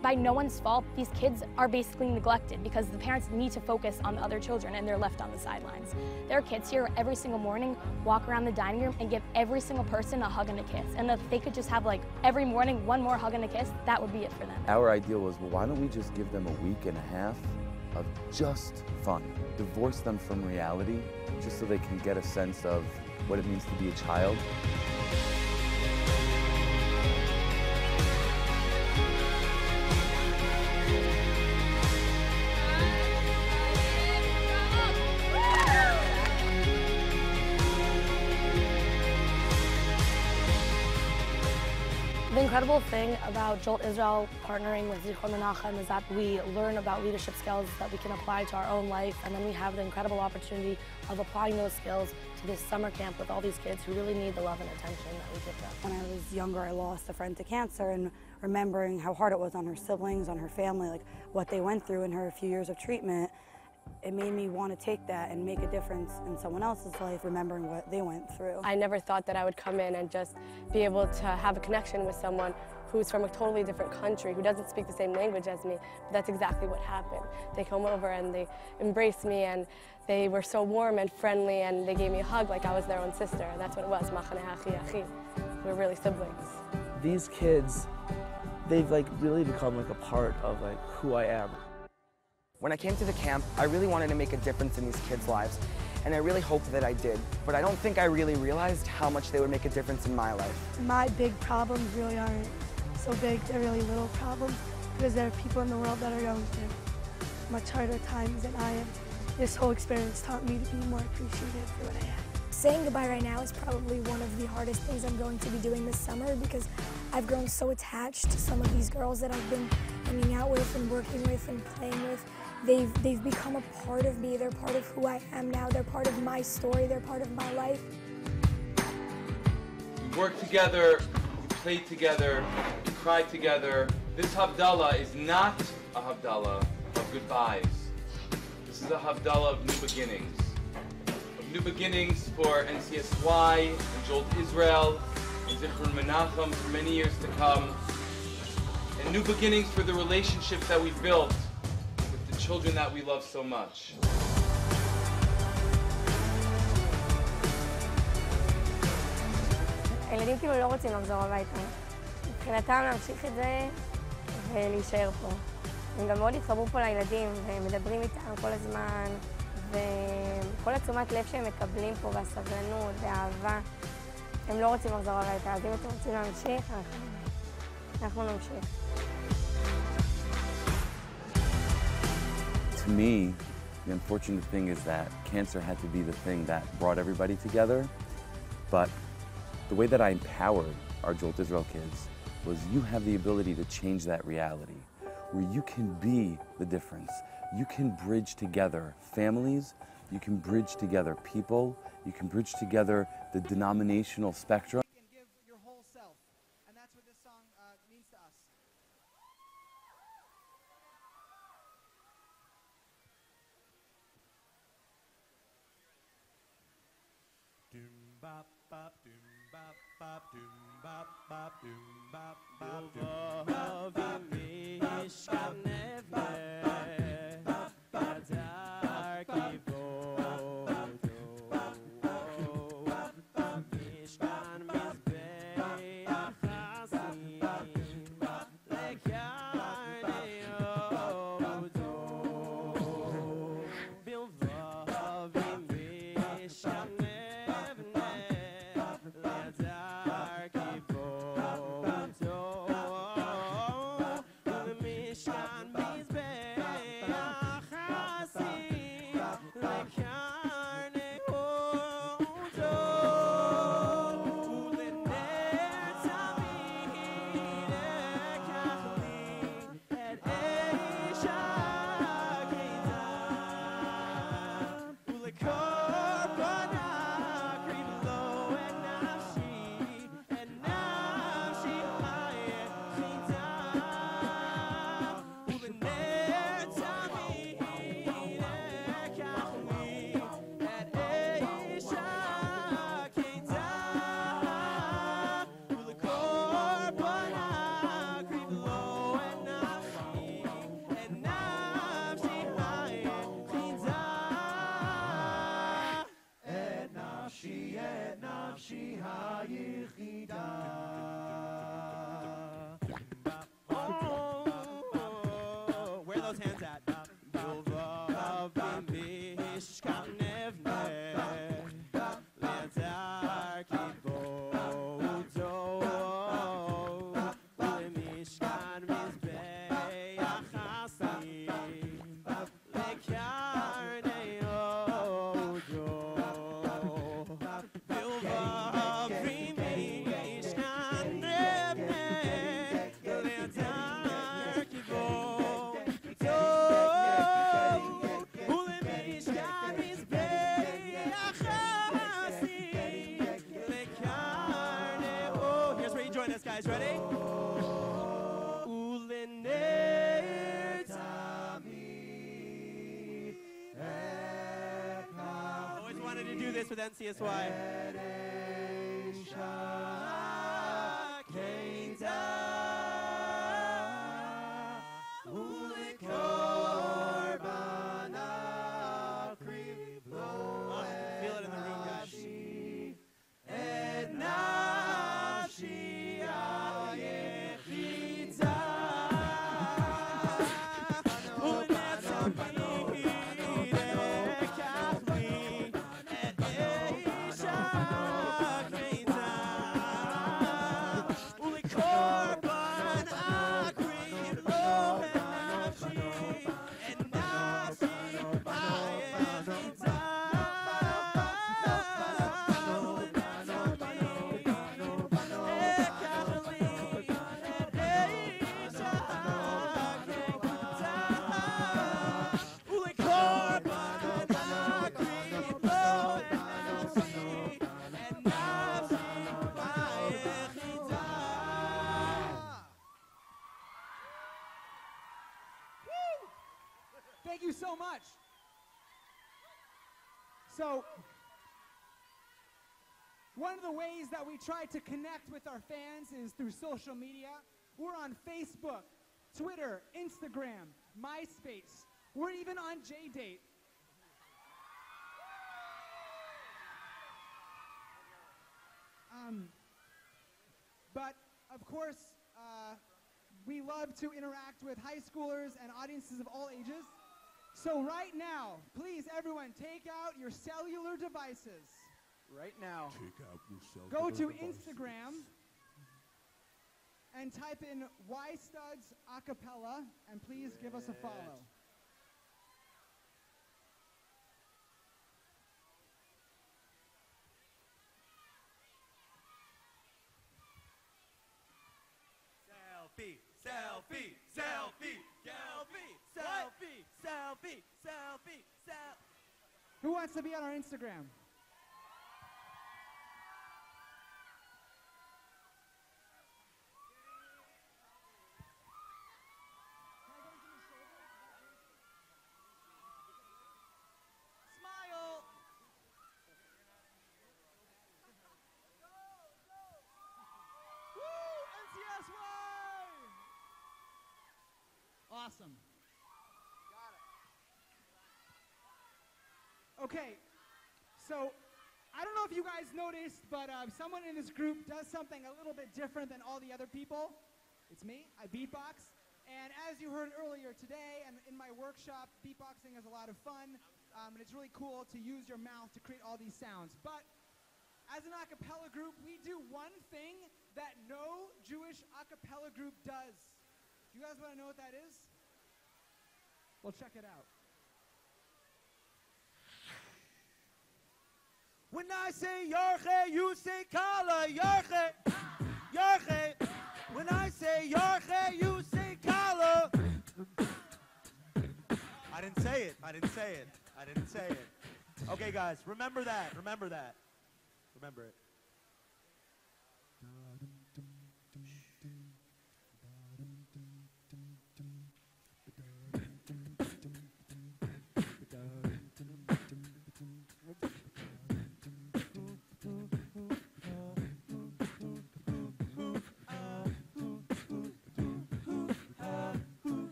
by no one's fault, these kids are basically neglected because the parents need to focus on the other children and they're left on the sidelines. There are kids here every single morning, walk around the dining room and give every single person a hug and a kiss. And if they could just have like every morning one more hug and a kiss, that would be it for them. Our idea was, well, why don't we just give them a week and a half of just fun? Divorce them from reality just so they can get a sense of what it means to be a child. The incredible thing about Jolt Israel partnering with Zichron Menachem is that we learn about leadership skills that we can apply to our own life, and then we have the incredible opportunity of applying those skills to this summer camp with all these kids who really need the love and attention that we give them. When I was younger, I lost a friend to cancer, and remembering how hard it was on her siblings, on her family, like what they went through in her few years of treatment, it made me want to take that and make a difference in someone else's life, remembering what they went through. I never thought that I would come in and just be able to have a connection with someone who's from a totally different country, who doesn't speak the same language as me, but that's exactly what happened. They come over and they embraced me, and they were so warm and friendly, and they gave me a hug like I was their own sister, and that's what it was, Machaneh Achi Achi. We're really siblings. These kids, they've like really become like a part of like who I am. When I came to the camp, I really wanted to make a difference in these kids' lives, and I really hoped that I did. But I don't think I really realized how much they would make a difference in my life. My big problems really aren't so big to really little problems, because there are people in the world that are going through much harder times than I am. This whole experience taught me to be more appreciative for what I have. Saying goodbye right now is probably one of the hardest things I'm going to be doing this summer, because I've grown so attached to some of these girls that I've been hanging out with and working with and playing with. They've become a part of me. They're part of who I am now. They're part of my story. They're part of my life. We work together, we play together, we cry together. This Havdalah is not a Havdalah of goodbyes. This is a Havdalah of new beginnings. Of new beginnings for NCSY and Jolt Israel and Zichron Menachem for many years to come. And new beginnings for the relationships that we've built with the children that we love so much. הילדים כאילו לא רוצים לחזור הביתה. מבחינתם להמשיך את זה ולהישאר פה. הם גם מאוד התחברו פה לילדים ומדברים איתם כל הזמן, וכל התשומת לב שהם מקבלים פה והסבלנות והאהבה, הם לא רוצים לחזור הביתה. אז אם אתם רוצים להמשיך, אנחנו נמשיך. To me, the unfortunate thing is that cancer had to be the thing that brought everybody together, but the way that I empowered our Jolt Israel kids was you have the ability to change that reality, where you can be the difference. You can bridge together families, you can bridge together people, you can bridge together the denominational spectrum. And give your whole self. And that's what this song means to us. Doom bop bop doom bop bop doom bop bop doom bop bop doom bop bop mishkan nefesh adar kivodo mishkan mizbeach chasim lekarnei odo bilvavim mishkan Where are those hands at? Guys, ready? Always wanted to do this with NCSY. Feel it in the room, guys. Thank you so much. So, one of the ways that we try to connect with our fans is through social media. We're on Facebook, Twitter, Instagram, MySpace. We're even on JDate. But, of course, we love to interact with high schoolers and audiences of all ages. So right now, please, everyone, take out your cellular devices. Right now. Take out your Go to devices. Instagram and type in YStuds Acapella, and please give us a follow. Selfie, selfie, selfie, selfie, selfie, selfie, selfie, selfie. Who wants to be on our Instagram? Smile. Woo! NCSY! Awesome. Okay, so I don't know if you guys noticed, but someone in this group does something a little bit different than all the other people. It's me. I beatbox. And as you heard earlier today and in my workshop, beatboxing is a lot of fun. And it's really cool to use your mouth to create all these sounds. But as an a cappella group, we do one thing that no Jewish a cappella group does. Do you guys want to know what that is? Well, check it out. When I say Yarchei, you say Kallah. Yarchei, Yarchei. When I say Yarchei, you say Kallah. I didn't say it. I didn't say it. I didn't say it. Okay, guys, remember that. Remember that. Remember it.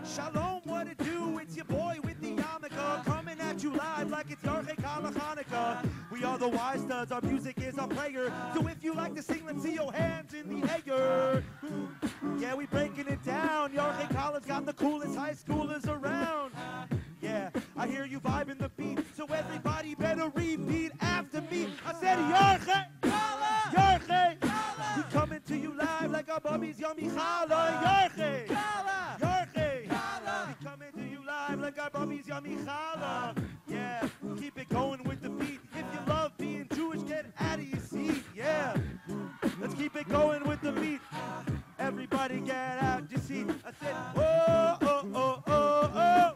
Shalom, what it do? It's your boy with the yarmulke, coming at you live like it's Yarchei Kallah Hanukkah. We are the YStuds, our music is our player. So if you like to sing, let's see your hands in the air. Yeah, we breaking it down. Yarchei Kallah's got the coolest high schoolers around. Yeah, I hear you vibing the beat, so everybody better repeat after me. I said Yarchei Kallah, Yarchei Kallah. We coming to you live like our bubbies Yummy Challah. Yarchei Kallah, Yarchei Kallah. We coming to you live like our bubbies Yummy Challah. Yeah, keep it going with the beat. If you love being Jewish, get out of your seat. Yeah, let's keep it going with the beat. Everybody get out your seat. I said, oh, oh, oh, oh, oh.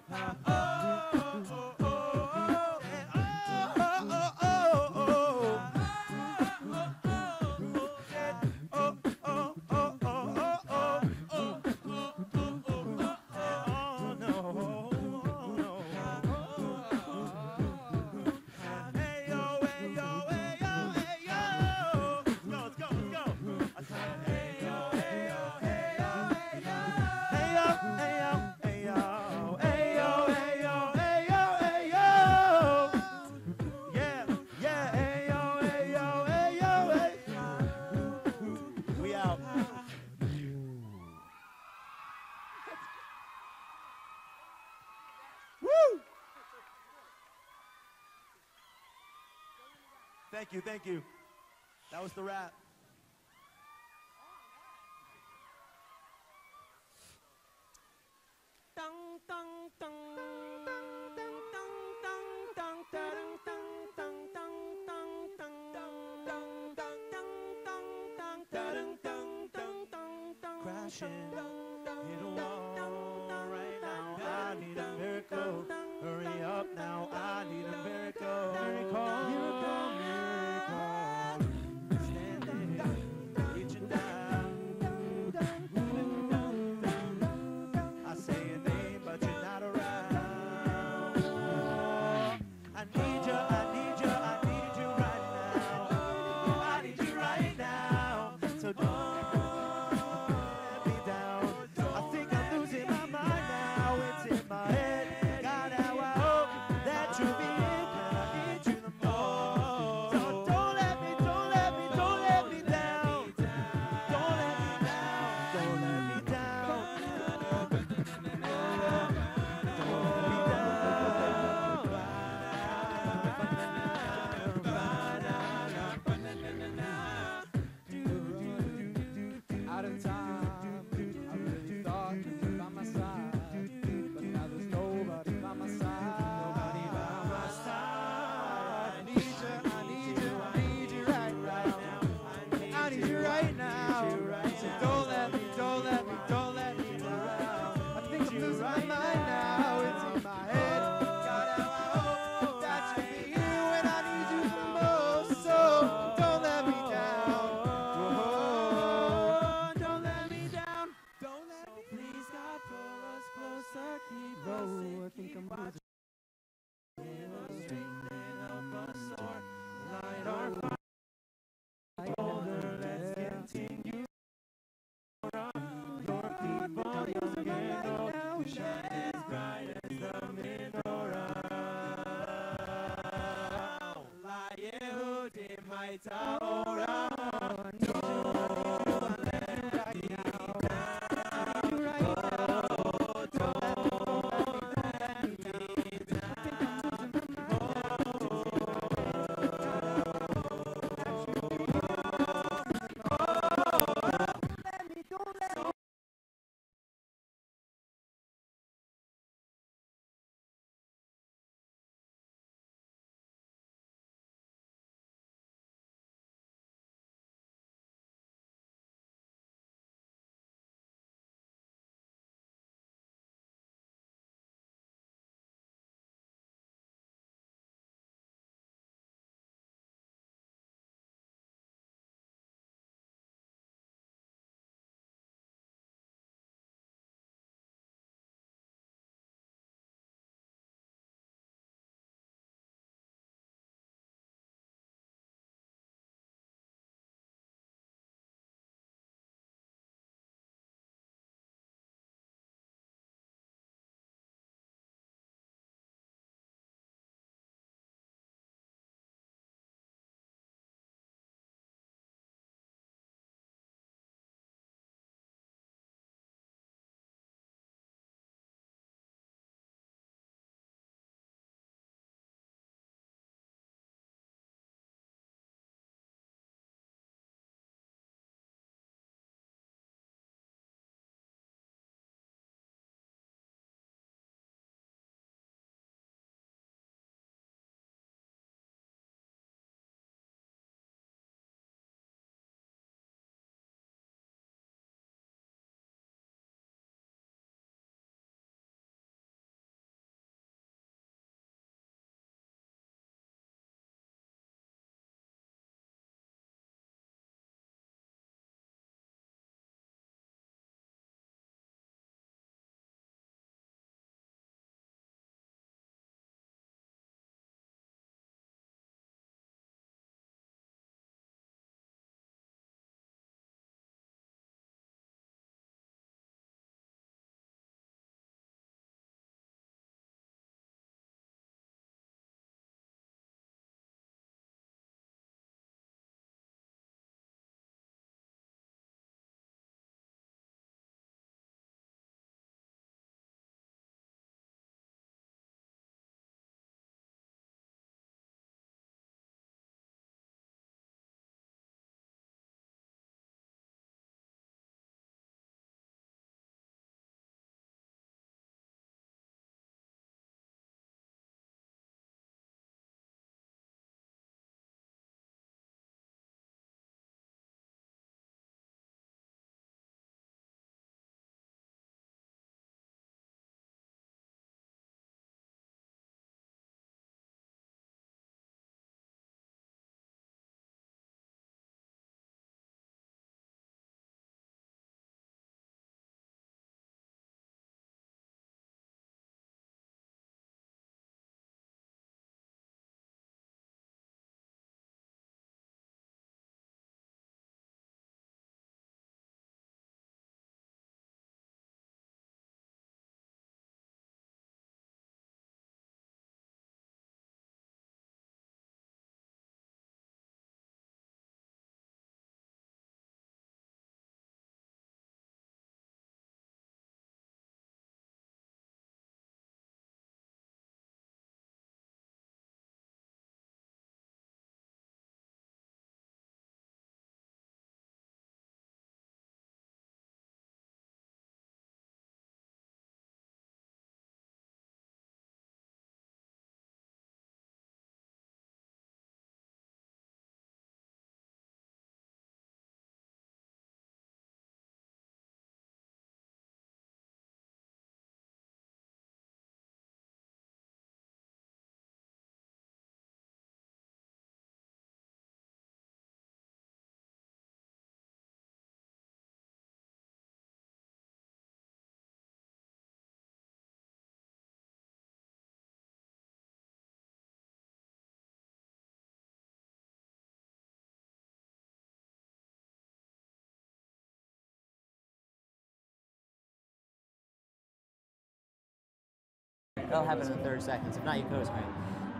Thank you, thank you. That was the rap. Crashing in a wall right now. I need a miracle. Hurry up now. I need a miracle. Miracle, miracle, miracle. Standing, reaching That'll happen in 30 seconds. If not, you coast, man.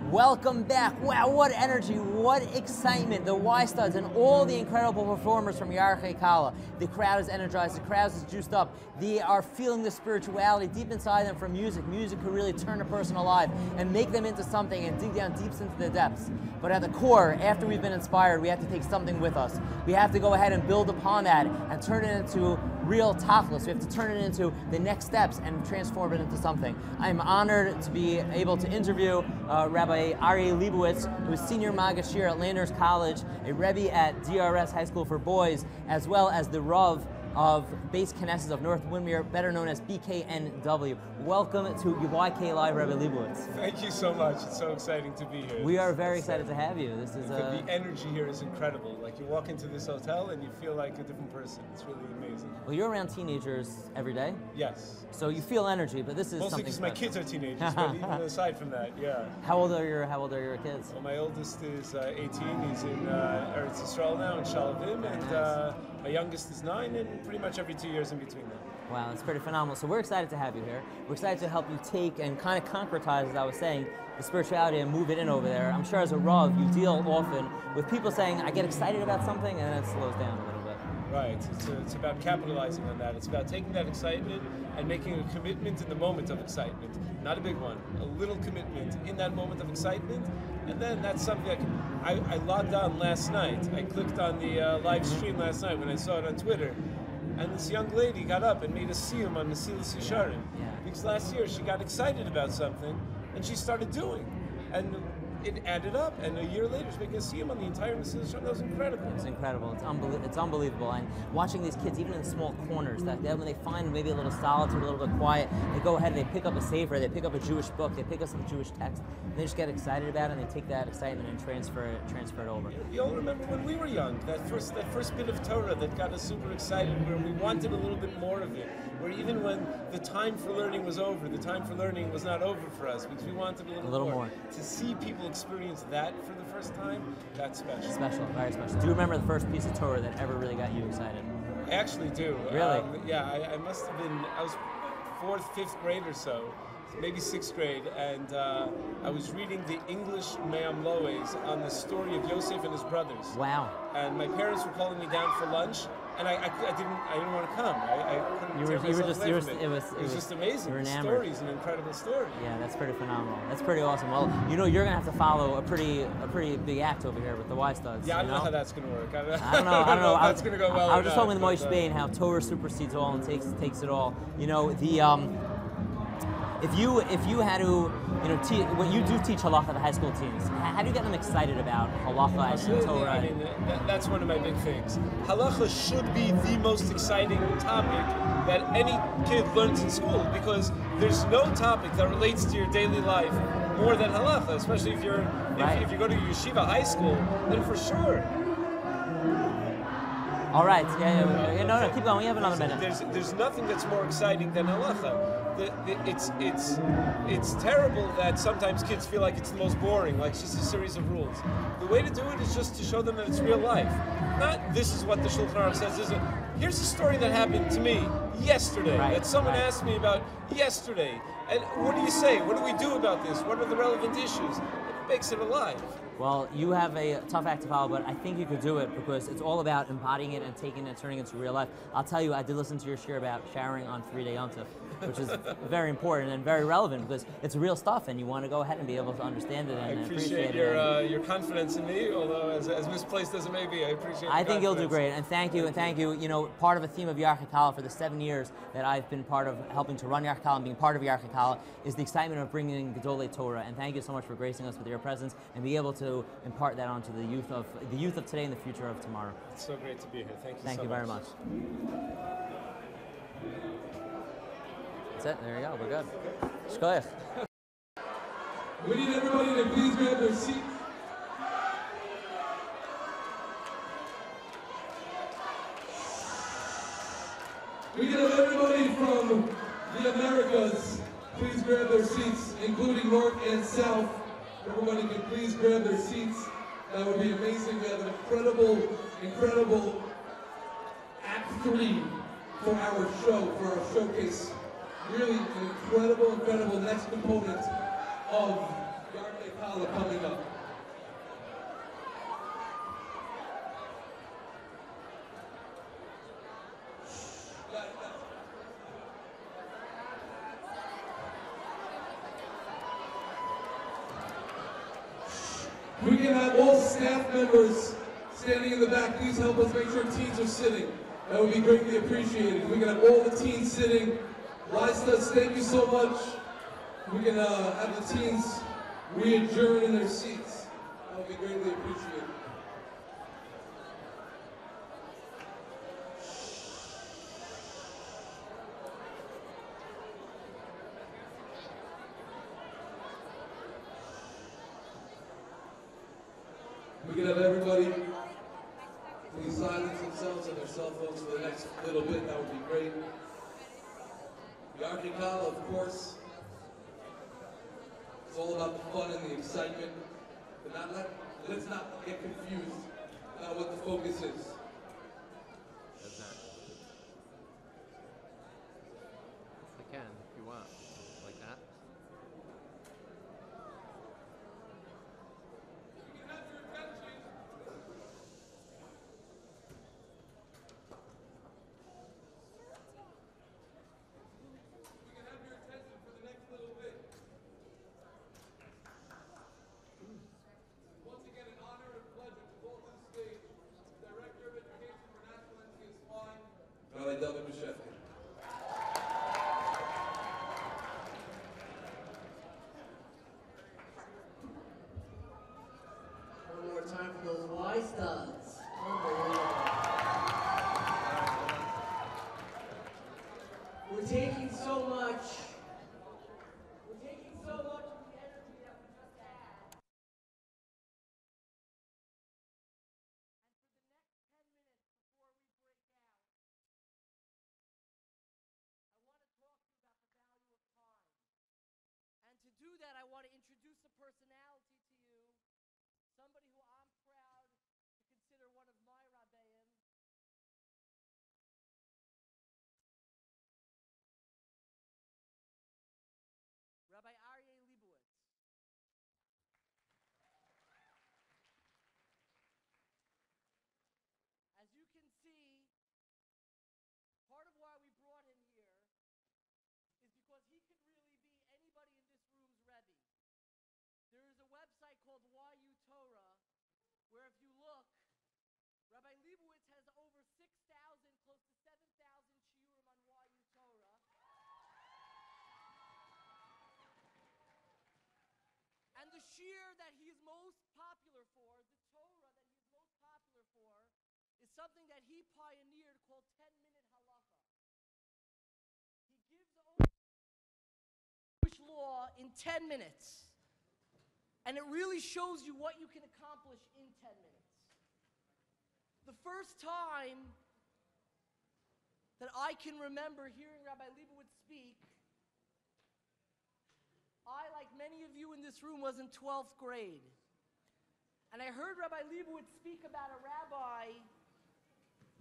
Welcome back. Wow, what energy, what excitement. The Y Studs and all the incredible performers from Yarchei Kallah. The crowd is energized, the crowd is juiced up. They are feeling the spirituality deep inside them from music. Music can really turn a person alive and make them into something and dig down deep into the depths. But at the core, after we've been inspired, we have to take something with us. We have to go ahead and build upon that and turn it into real tachlis. We have to turn it into the next steps and transform it into something. I'm honored to be able to interview Rabbi Yarchei Kallah, who is senior magashir at Landers College, a Rebbe at DRS High School for Boys, as well as the Rav of Base Knesset of North Windermere, better known as BKNW. Welcome to YK Live, Rabbi Leibowitz. Thank you so much. It's so exciting to be here. We are very excited to have you. This is the energy here is incredible. Like you walk into this hotel and you feel like a different person. It's really amazing. Well, you're around teenagers every day. Yes. So you feel energy, but this is mostly something because my kids are teenagers. But even aside from that, yeah. How old are your kids? Well, my oldest is 18. He's in Eretz Yisrael now in Shalavim, and my youngest is 9, and pretty much every 2 years in between them. Wow, that's pretty phenomenal. So we're excited to have you here. We're excited to help you take and kind of concretize, as I was saying, the spirituality and move it in over there. I'm sure as a Rav, you deal often with people saying, I get excited about something, and then it slows down a little bit. Right. It's about capitalizing on that. It's about taking that excitement and making a commitment in the moment of excitement. Not a big one. A little commitment in that moment of excitement. And then that's something I logged on last night. I clicked on the live stream last night when I saw it on Twitter. And this young lady got up and made a siyum on Mesilas Yesharim. Yeah. Because last year she got excited about something and she started doing. And it added up, and a year later she's making a siyum on the entire Mesilas Yesharim. That was incredible. It's incredible. It's unbelievable. And watching these kids, even in small corners, that when they find maybe a little solitude, a little bit quiet, they go ahead and they pick up a sefer, they pick up a Jewish book, they pick up some Jewish text, and they just get excited about it, and they take that excitement and transfer it over. You all remember when we were young, that first bit of Torah that got us super excited, where we wanted a little bit more of it, where even when the time for learning was over, the time for learning was not over for us, because we wanted a little more. To see people experience that for the first time, that's special. Special, very special. Do you remember the first piece of Torah that ever really got you excited? I actually do. Really? I must have been, I was 4th, 5th grade or so, maybe 6th grade, and I was reading the English Me'am Loes on the story of Yosef and his brothers. Wow. And my parents were calling me down for lunch, and I didn't want to come. I couldn't it was just amazing. The story is an incredible story. Yeah, that's pretty phenomenal. That's pretty awesome. Well, you know, you're gonna have to follow a pretty big act over here with the Y Studs. Yeah, I don't know how that's gonna work. I don't know if that's gonna go well. I was just talking with Moshe Spain how Torah supersedes all and takes it all. You know, the if you had to, you know, when you do teach halacha to high school teens, how do you get them excited about halacha and Torah? I mean, that's one of my big things. Halacha should be the most exciting topic that any kid learns in school, because there's no topic that relates to your daily life more than halacha, especially if you go to yeshiva high school, then for sure. All right. Yeah. No, keep going. We have another minute. There's nothing that's more exciting than halacha. It's terrible that sometimes kids feel like it's the most boring, like it's just a series of rules. The way to do it is just to show them that it's real life. Not this is what the Shulchan Aruch says. Here's a story that happened to me yesterday that someone asked me about yesterday. And what do you say? What do we do about this? What are the relevant issues? It makes it alive. Well, you have a tough act to follow, but I think you could do it because it's all about embodying it and taking it and turning it into real life. I'll tell you, I did listen to your share about showering on 3-day Yom Tov, which is very important and very relevant because it's real stuff and you want to go ahead and be able to understand it and appreciate it. Your confidence in me, although as misplaced as it may be, I appreciate it. I think you'll do great, and thank you. You know, part of a theme of Yarchei Kallah for the 7 years that I've been part of helping to run Yarchei Kallah and being part of Yarchei Kallah is the excitement of bringing in Gedolei Torah, and thank you so much for gracing us with your presence and be able to impart that onto the youth of today and the future of tomorrow. It's so great to be here. Thank you. Thank you very much. That's it. There you go. We're good. Shkoyach. We need everybody to please grab their seats. We need everybody from the Americas, please grab their seats, including North and South. Everybody can please grab their seats. That would be amazing. We have an incredible Act 3 for our show, for our showcase. Really an incredible next component of Yarchei Kallah. Kallah coming up. We can have all staff members standing in the back. Please help us make sure teens are sitting. That would be greatly appreciated. We can have all the teens sitting. Lystas, thank you so much. We can have the teens re-adjourn in their seats. That would be greatly appreciated. We can have everybody please silence themselves on their cell phones for the next little bit. That would be great. Yarchei Kallah, of course. It's all about the fun and the excitement. But let's not get confused about what the focus is. That's not. I can, if you want. Like that. One more time for those Y studs. Unbelievable. We're taking so much. We're taking so much of the energy that we just had. And to do that, I want to introduce a personality to you, somebody who I'm proud to consider one of my rabbeim. Rabbi Aryeh Leibowitz. As you can see, part of why we brought him here is because he could really be anybody in this room's Rebbe. There is a website called YU Torah, where if you look, Rabbi Leibowitz has over 6,000, close to 7,000 shiurim on YU Torah. And the shiur that he is most popular for, the Torah that he is most popular for, is something that he pioneered called 10-minute halacha. He gives Jewish law in 10 minutes. And it really shows you what you can accomplish in 10 minutes. The first time that I can remember hearing Rabbi Leibowitz speak, I, like many of you in this room, was in 12th grade. And I heard Rabbi Leibowitz speak about a rabbi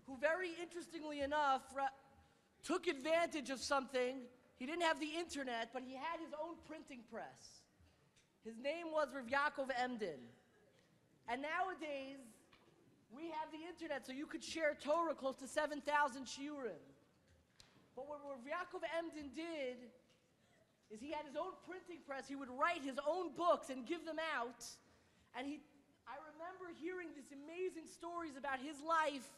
who, very interestingly enough, took advantage of something. He didn't have the internet, but he had his own printing press. His name was Rav Yaakov Emden. And nowadays, we have the internet, so you could share Torah close to 7,000 shiurim. But what Rav Yaakov Emden did is he had his own printing press. He would write his own books and give them out. And I remember hearing these amazing stories about his life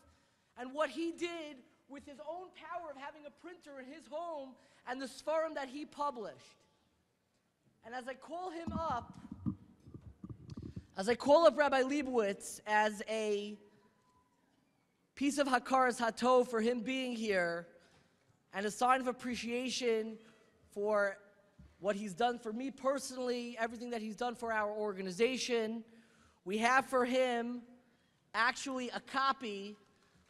and what he did with his own power of having a printer in his home and the Sfarim that he published. And as I call him up, as I call up Rabbi Leibowitz as a piece of Hakaras Hatov for him being here and a sign of appreciation for what he's done for me personally, everything that he's done for our organization, we have for him actually a copy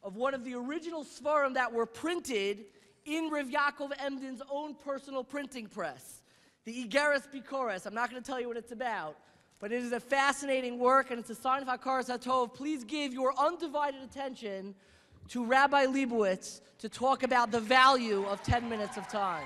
of one of the original Sfarim that were printed in Rav Yaakov Emden's own personal printing press, the Igeres Bikores. I'm not going to tell you what it's about, but it is a fascinating work and it's a sign of Hakaras Hatov. Please give your undivided attention to Rabbi Leibowitz to talk about the value of 10 minutes of time.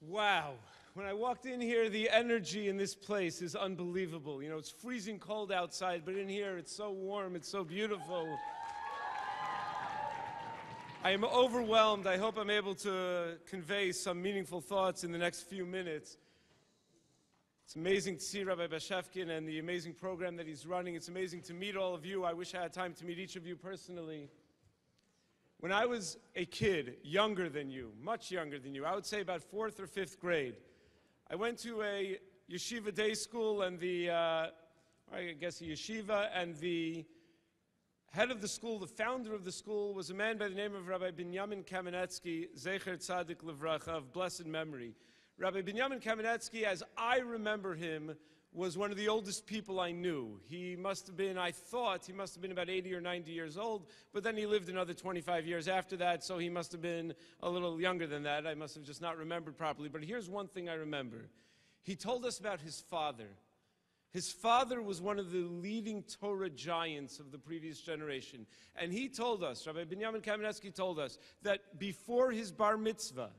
Wow. When I walked in here, the energy in this place is unbelievable. You know, it's freezing cold outside, but in here it's so warm, it's so beautiful. I am overwhelmed. I hope I'm able to convey some meaningful thoughts in the next few minutes. It's amazing to see Rabbi Bashevkin and the amazing program that he's running. It's amazing to meet all of you. I wish I had time to meet each of you personally. When I was a kid, younger than you, much younger than you, I would say about 4th or 5th grade, I went to a yeshiva day school and a yeshiva, and the head of the school, the founder of the school, was a man by the name of Rabbi Binyamin Kamenetsky, Zecher Tzadik Livracha, of blessed memory. Rabbi Binyamin Kamenetsky, as I remember him, was one of the oldest people I knew. He must have been, I thought, he must have been about 80 or 90 years old, but then he lived another 25 years after that, so he must have been a little younger than that. I must have just not remembered properly. But here's one thing I remember. He told us about his father. His father was one of the leading Torah giants of the previous generation. And he told us, Rabbi Binyamin Kamenetsky told us, that before his bar mitzvah,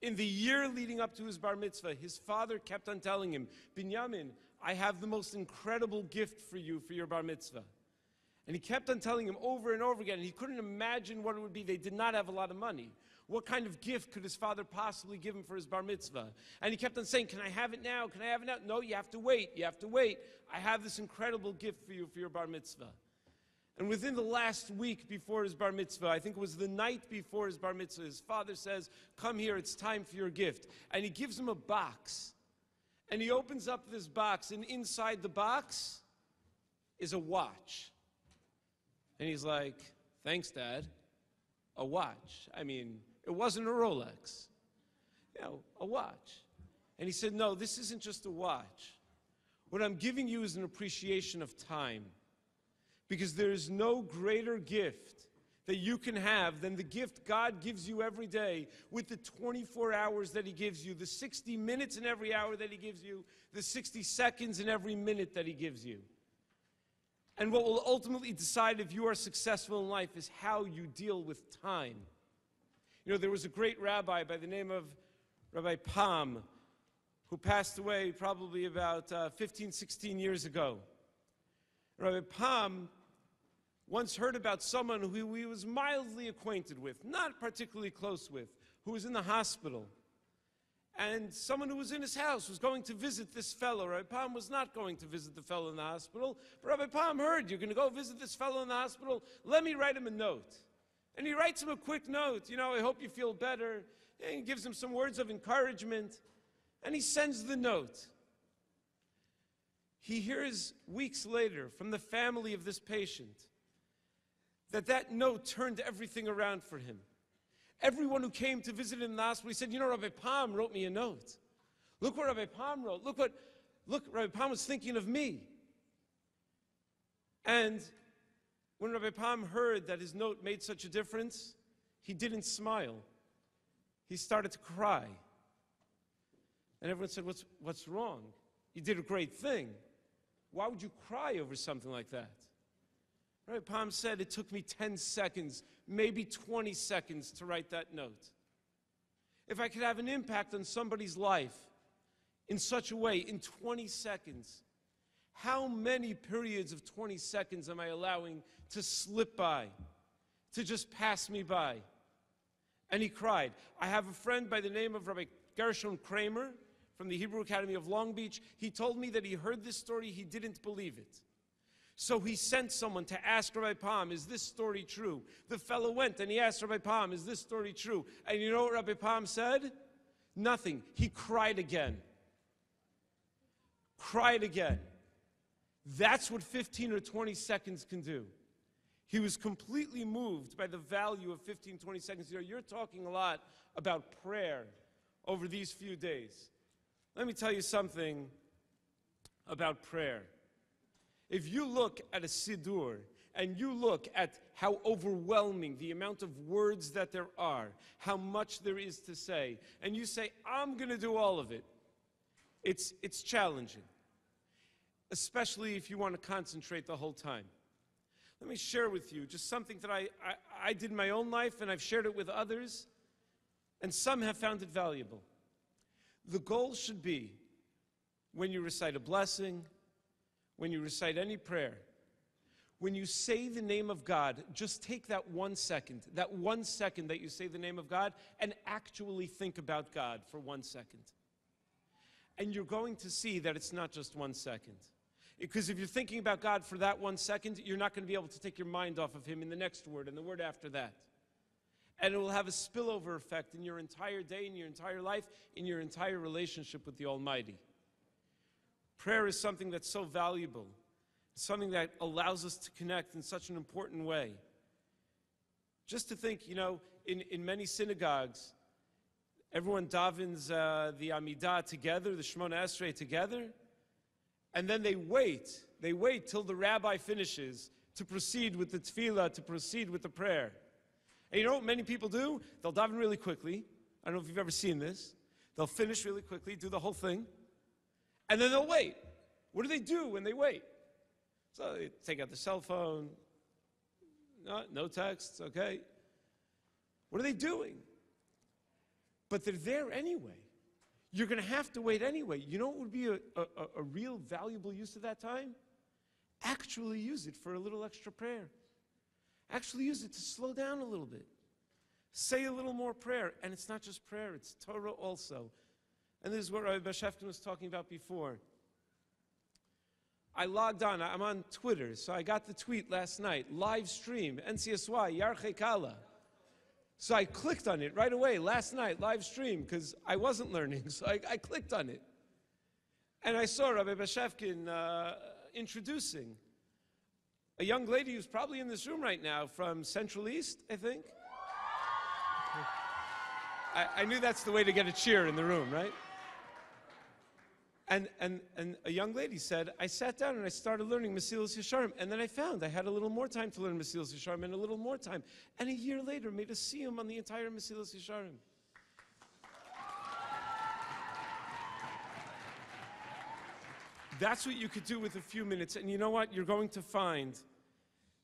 in the year leading up to his bar mitzvah, his father kept on telling him, Binyamin, I have the most incredible gift for you for your bar mitzvah. And he kept on telling him over and over again, and he couldn't imagine what it would be. They did not have a lot of money. What kind of gift could his father possibly give him for his bar mitzvah? And he kept on saying, can I have it now? Can I have it now? No, you have to wait. You have to wait. I have this incredible gift for you for your bar mitzvah. And within the last week before his bar mitzvah, I think it was the night before his bar mitzvah, his father says, come here, it's time for your gift. And he gives him a box. And he opens up this box, and inside the box is a watch. And he's like, thanks, Dad. A watch. I mean, it wasn't a Rolex. You know, a watch. And he said, no, this isn't just a watch. What I'm giving you is an appreciation of time. Because there is no greater gift that you can have than the gift God gives you every day with the 24 hours that He gives you, the 60 minutes in every hour that He gives you, the 60 seconds in every minute that He gives you. And what will ultimately decide if you are successful in life is how you deal with time. You know, there was a great rabbi by the name of Rabbi Palm who passed away probably about 15, 16 years ago. Rabbi Palm once heard about someone who he was mildly acquainted with, not particularly close with, who was in the hospital. And someone who was in his house was going to visit this fellow. Rabbi Palm was not going to visit the fellow in the hospital. But Rabbi Palm heard, you're going to go visit this fellow in the hospital? Let me write him a note. And he writes him a quick note. You know, I hope you feel better. And he gives him some words of encouragement. And he sends the note. He hears weeks later from the family of this patient that note turned everything around for him. Everyone who came to visit him in the hospital, he said, you know, Rabbi Palm wrote me a note. Look what Rabbi Palm wrote. Look, Rabbi Palm was thinking of me. And when Rabbi Palm heard that his note made such a difference, he didn't smile. He started to cry. And everyone said, what's wrong? You did a great thing. Why would you cry over something like that? Rabbi Palm said, it took me 10 seconds, maybe 20 seconds to write that note. If I could have an impact on somebody's life in such a way, in 20 seconds, how many periods of 20 seconds am I allowing to slip by, to just pass me by? And he cried. I have a friend by the name of Rabbi Gershon Kramer from the Hebrew Academy of Long Beach. He told me that he heard this story, he didn't believe it. So he sent someone to ask Rabbi Palm, is this story true? The fellow went and he asked Rabbi Palm, is this story true? And you know what Rabbi Palm said? Nothing. He cried again. Cried again. That's what 15 or 20 seconds can do. He was completely moved by the value of 15, 20 seconds. You know, you're talking a lot about prayer over these few days. Let me tell you something about prayer. If you look at a siddur and you look at how overwhelming the amount of words that there are, how much there is to say, and you say, I'm going to do all of it, it's challenging, especially if you want to concentrate the whole time. Let me share with you just something that I did in my own life, and I've shared it with others, and some have found it valuable. The goal should be, when you recite a blessing, when you recite any prayer, when you say the name of God, just take that 1 second that you say the name of God, and actually think about God for 1 second. And you're going to see that it's not just 1 second. Because if you're thinking about God for that 1 second, you're not going to be able to take your mind off of Him in the next word and the word after that. And it will have a spillover effect in your entire day, in your entire life, in your entire relationship with the Almighty. Prayer is something that's so valuable, something that allows us to connect in such an important way. Just to think, in many synagogues, everyone davens the Amidah together, the Shemona Esrei together, and then they wait till the rabbi finishes to proceed with the tefillah, to proceed with the prayer. And you know what many people do? They'll daven really quickly. I don't know if you've ever seen this. They'll finish really quickly, do the whole thing, and then they'll wait. What do they do when they wait? So they take out their cell phone. No texts, okay. What are they doing? But they're there anyway. You're going to have to wait anyway. You know what would be a real valuable use of that time? Actually use it for a little extra prayer. Actually use it to slow down a little bit. Say a little more prayer. And it's not just prayer, it's Torah also. And this is what Rabbi Bashefkin was talking about before. I logged on, I'm on Twitter, so I got the tweet last night, live stream, NCSY, Yarchei Kallah. So I clicked on it right away, last night, live stream, because I wasn't learning, so I clicked on it. And I saw Rabbi Bashefkin introducing a young lady who's probably in this room right now from Central East, I think. I knew that's the way to get a cheer in the room, right? And a young lady said, I sat down and I started learning Mesilas Yesharim, and then I found I had a little more time to learn Mesilas Yesharim and a little more time. And a year later made a siyum on the entire Mesilas Yesharim. That's what you could do with a few minutes. And you know what? You're going to find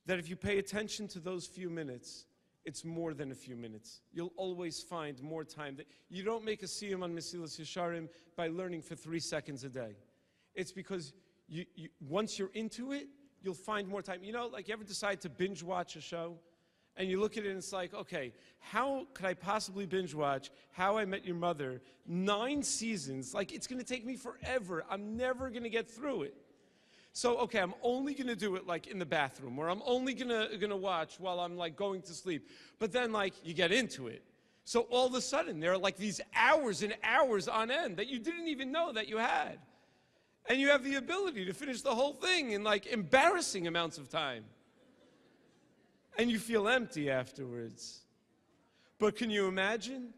that if you pay attention to those few minutes, it's more than a few minutes. You'll always find more time. You don't make a siyum on Mesilas Yesharim by learning for 3 seconds a day. It's because once you're into it, you'll find more time. You know, like you ever decide to binge watch a show? And you look at it and it's like, okay, how could I possibly binge watch How I Met Your Mother, 9 seasons? Like, it's going to take me forever. I'm never going to get through it. So, okay, I'm only going to do it like in the bathroom, or I'm only going to watch while I'm like going to sleep. But then like you get into it. So all of a sudden there are like these hours and hours on end that you didn't even know that you had. And you have the ability to finish the whole thing in like embarrassing amounts of time. And you feel empty afterwards. But can you imagine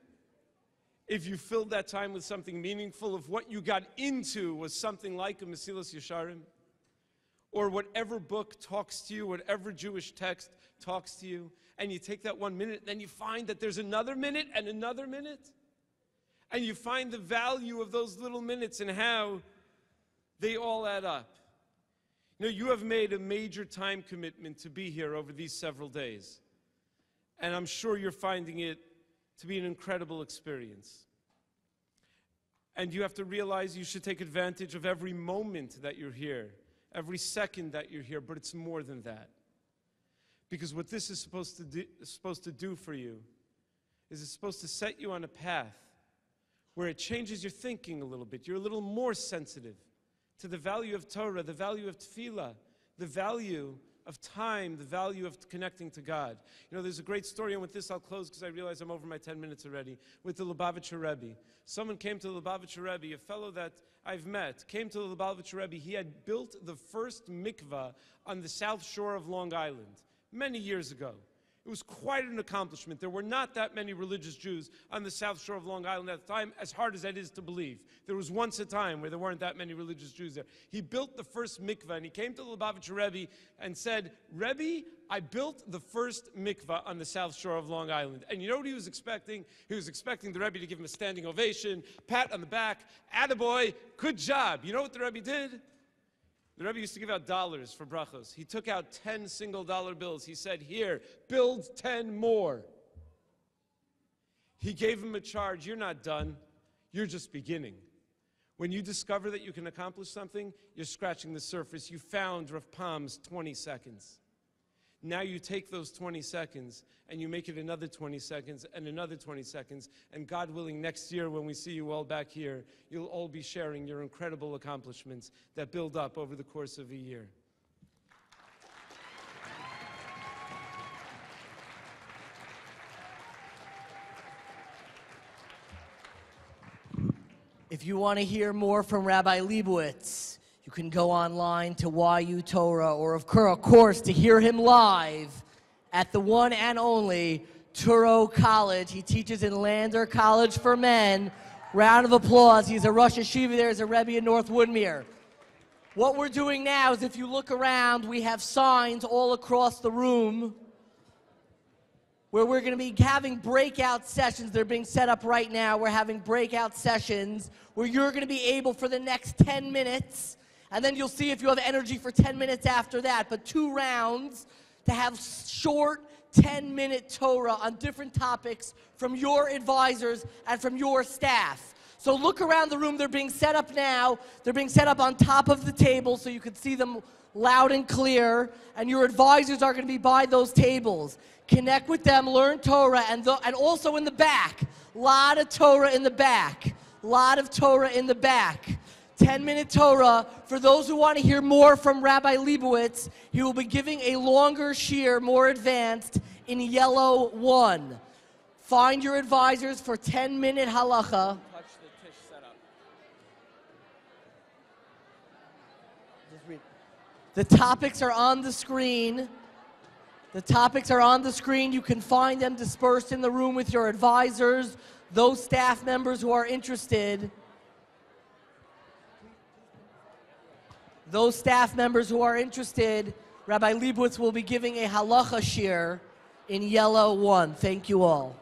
if you filled that time with something meaningful, if what you got into was something like a Mesilas Yesharim? Or whatever book talks to you, whatever Jewish text talks to you, and you take that 1 minute, then you find that there's another minute and another minute. And you find the value of those little minutes and how they all add up. You know, you have made a major time commitment to be here over these several days. And I'm sure you're finding it to be an incredible experience. And you have to realize you should take advantage of every moment that you're here. Every second that you're here, but it's more than that. Because what this is supposed to do for you is it's supposed to set you on a path where it changes your thinking a little bit. You're a little more sensitive to the value of Torah, the value of tefillah, the value of time, the value of connecting to God. You know, there's a great story, and with this I'll close because I realize I'm over my 10 minutes already, with the Lubavitcher Rebbe. Someone came to the Lubavitcher Rebbe, a fellow that I've met, came to the Lubavitcher Rebbe. He had built the first mikvah on the south shore of Long Island many years ago. It was quite an accomplishment. There were not that many religious Jews on the south shore of Long Island at the time, as hard as that is to believe. There was once a time where there weren't that many religious Jews there. He built the first mikvah, and he came to the Lubavitcher Rebbe and said, Rebbe, I built the first mikvah on the south shore of Long Island. And you know what he was expecting? He was expecting the Rebbe to give him a standing ovation, pat on the back, attaboy, good job. You know what the Rebbe did? The Rebbe used to give out dollars for brachos. He took out 10 single-dollar bills. He said, here, build 10 more. He gave him a charge. You're not done. You're just beginning. When you discover that you can accomplish something, you're scratching the surface. You found Rav Pam's 20 seconds. Now you take those 20 seconds and you make it another 20 seconds and another 20 seconds. And God willing, next year when we see you all back here, you'll all be sharing your incredible accomplishments that build up over the course of a year. If you want to hear more from Rabbi Leibowitz, you can go online to YU Torah, or of course to hear him live at the one and only Touro College. He teaches in Lander College for Men. Round of applause. He's a Rosh Yeshiva there, he's a Rebbe in North Woodmere. What we're doing now is, if you look around, we have signs all across the room where we're going to be having breakout sessions. They're being set up right now. We're having breakout sessions where you're going to be able, for the next 10 minutes, and then you'll see if you have energy for 10 minutes after that, but 2 rounds to have short 10-minute Torah on different topics from your advisors and from your staff. So look around the room. They're being set up now. They're being set up on top of the table so you can see them loud and clear, and your advisors are going to be by those tables. Connect with them, learn Torah, and also in the back. Lot of Torah in the back. Lot of Torah in the back. 10-minute Torah. For those who want to hear more from Rabbi Leibowitz, he will be giving a longer shiur, more advanced, in yellow 1. Find your advisors for 10-minute halacha. The topics are on the screen. The topics are on the screen. You can find them dispersed in the room with your advisors, those staff members who are interested. Those staff members who are interested, Rabbi Leibowitz will be giving a halacha shiur in yellow 1. Thank you all.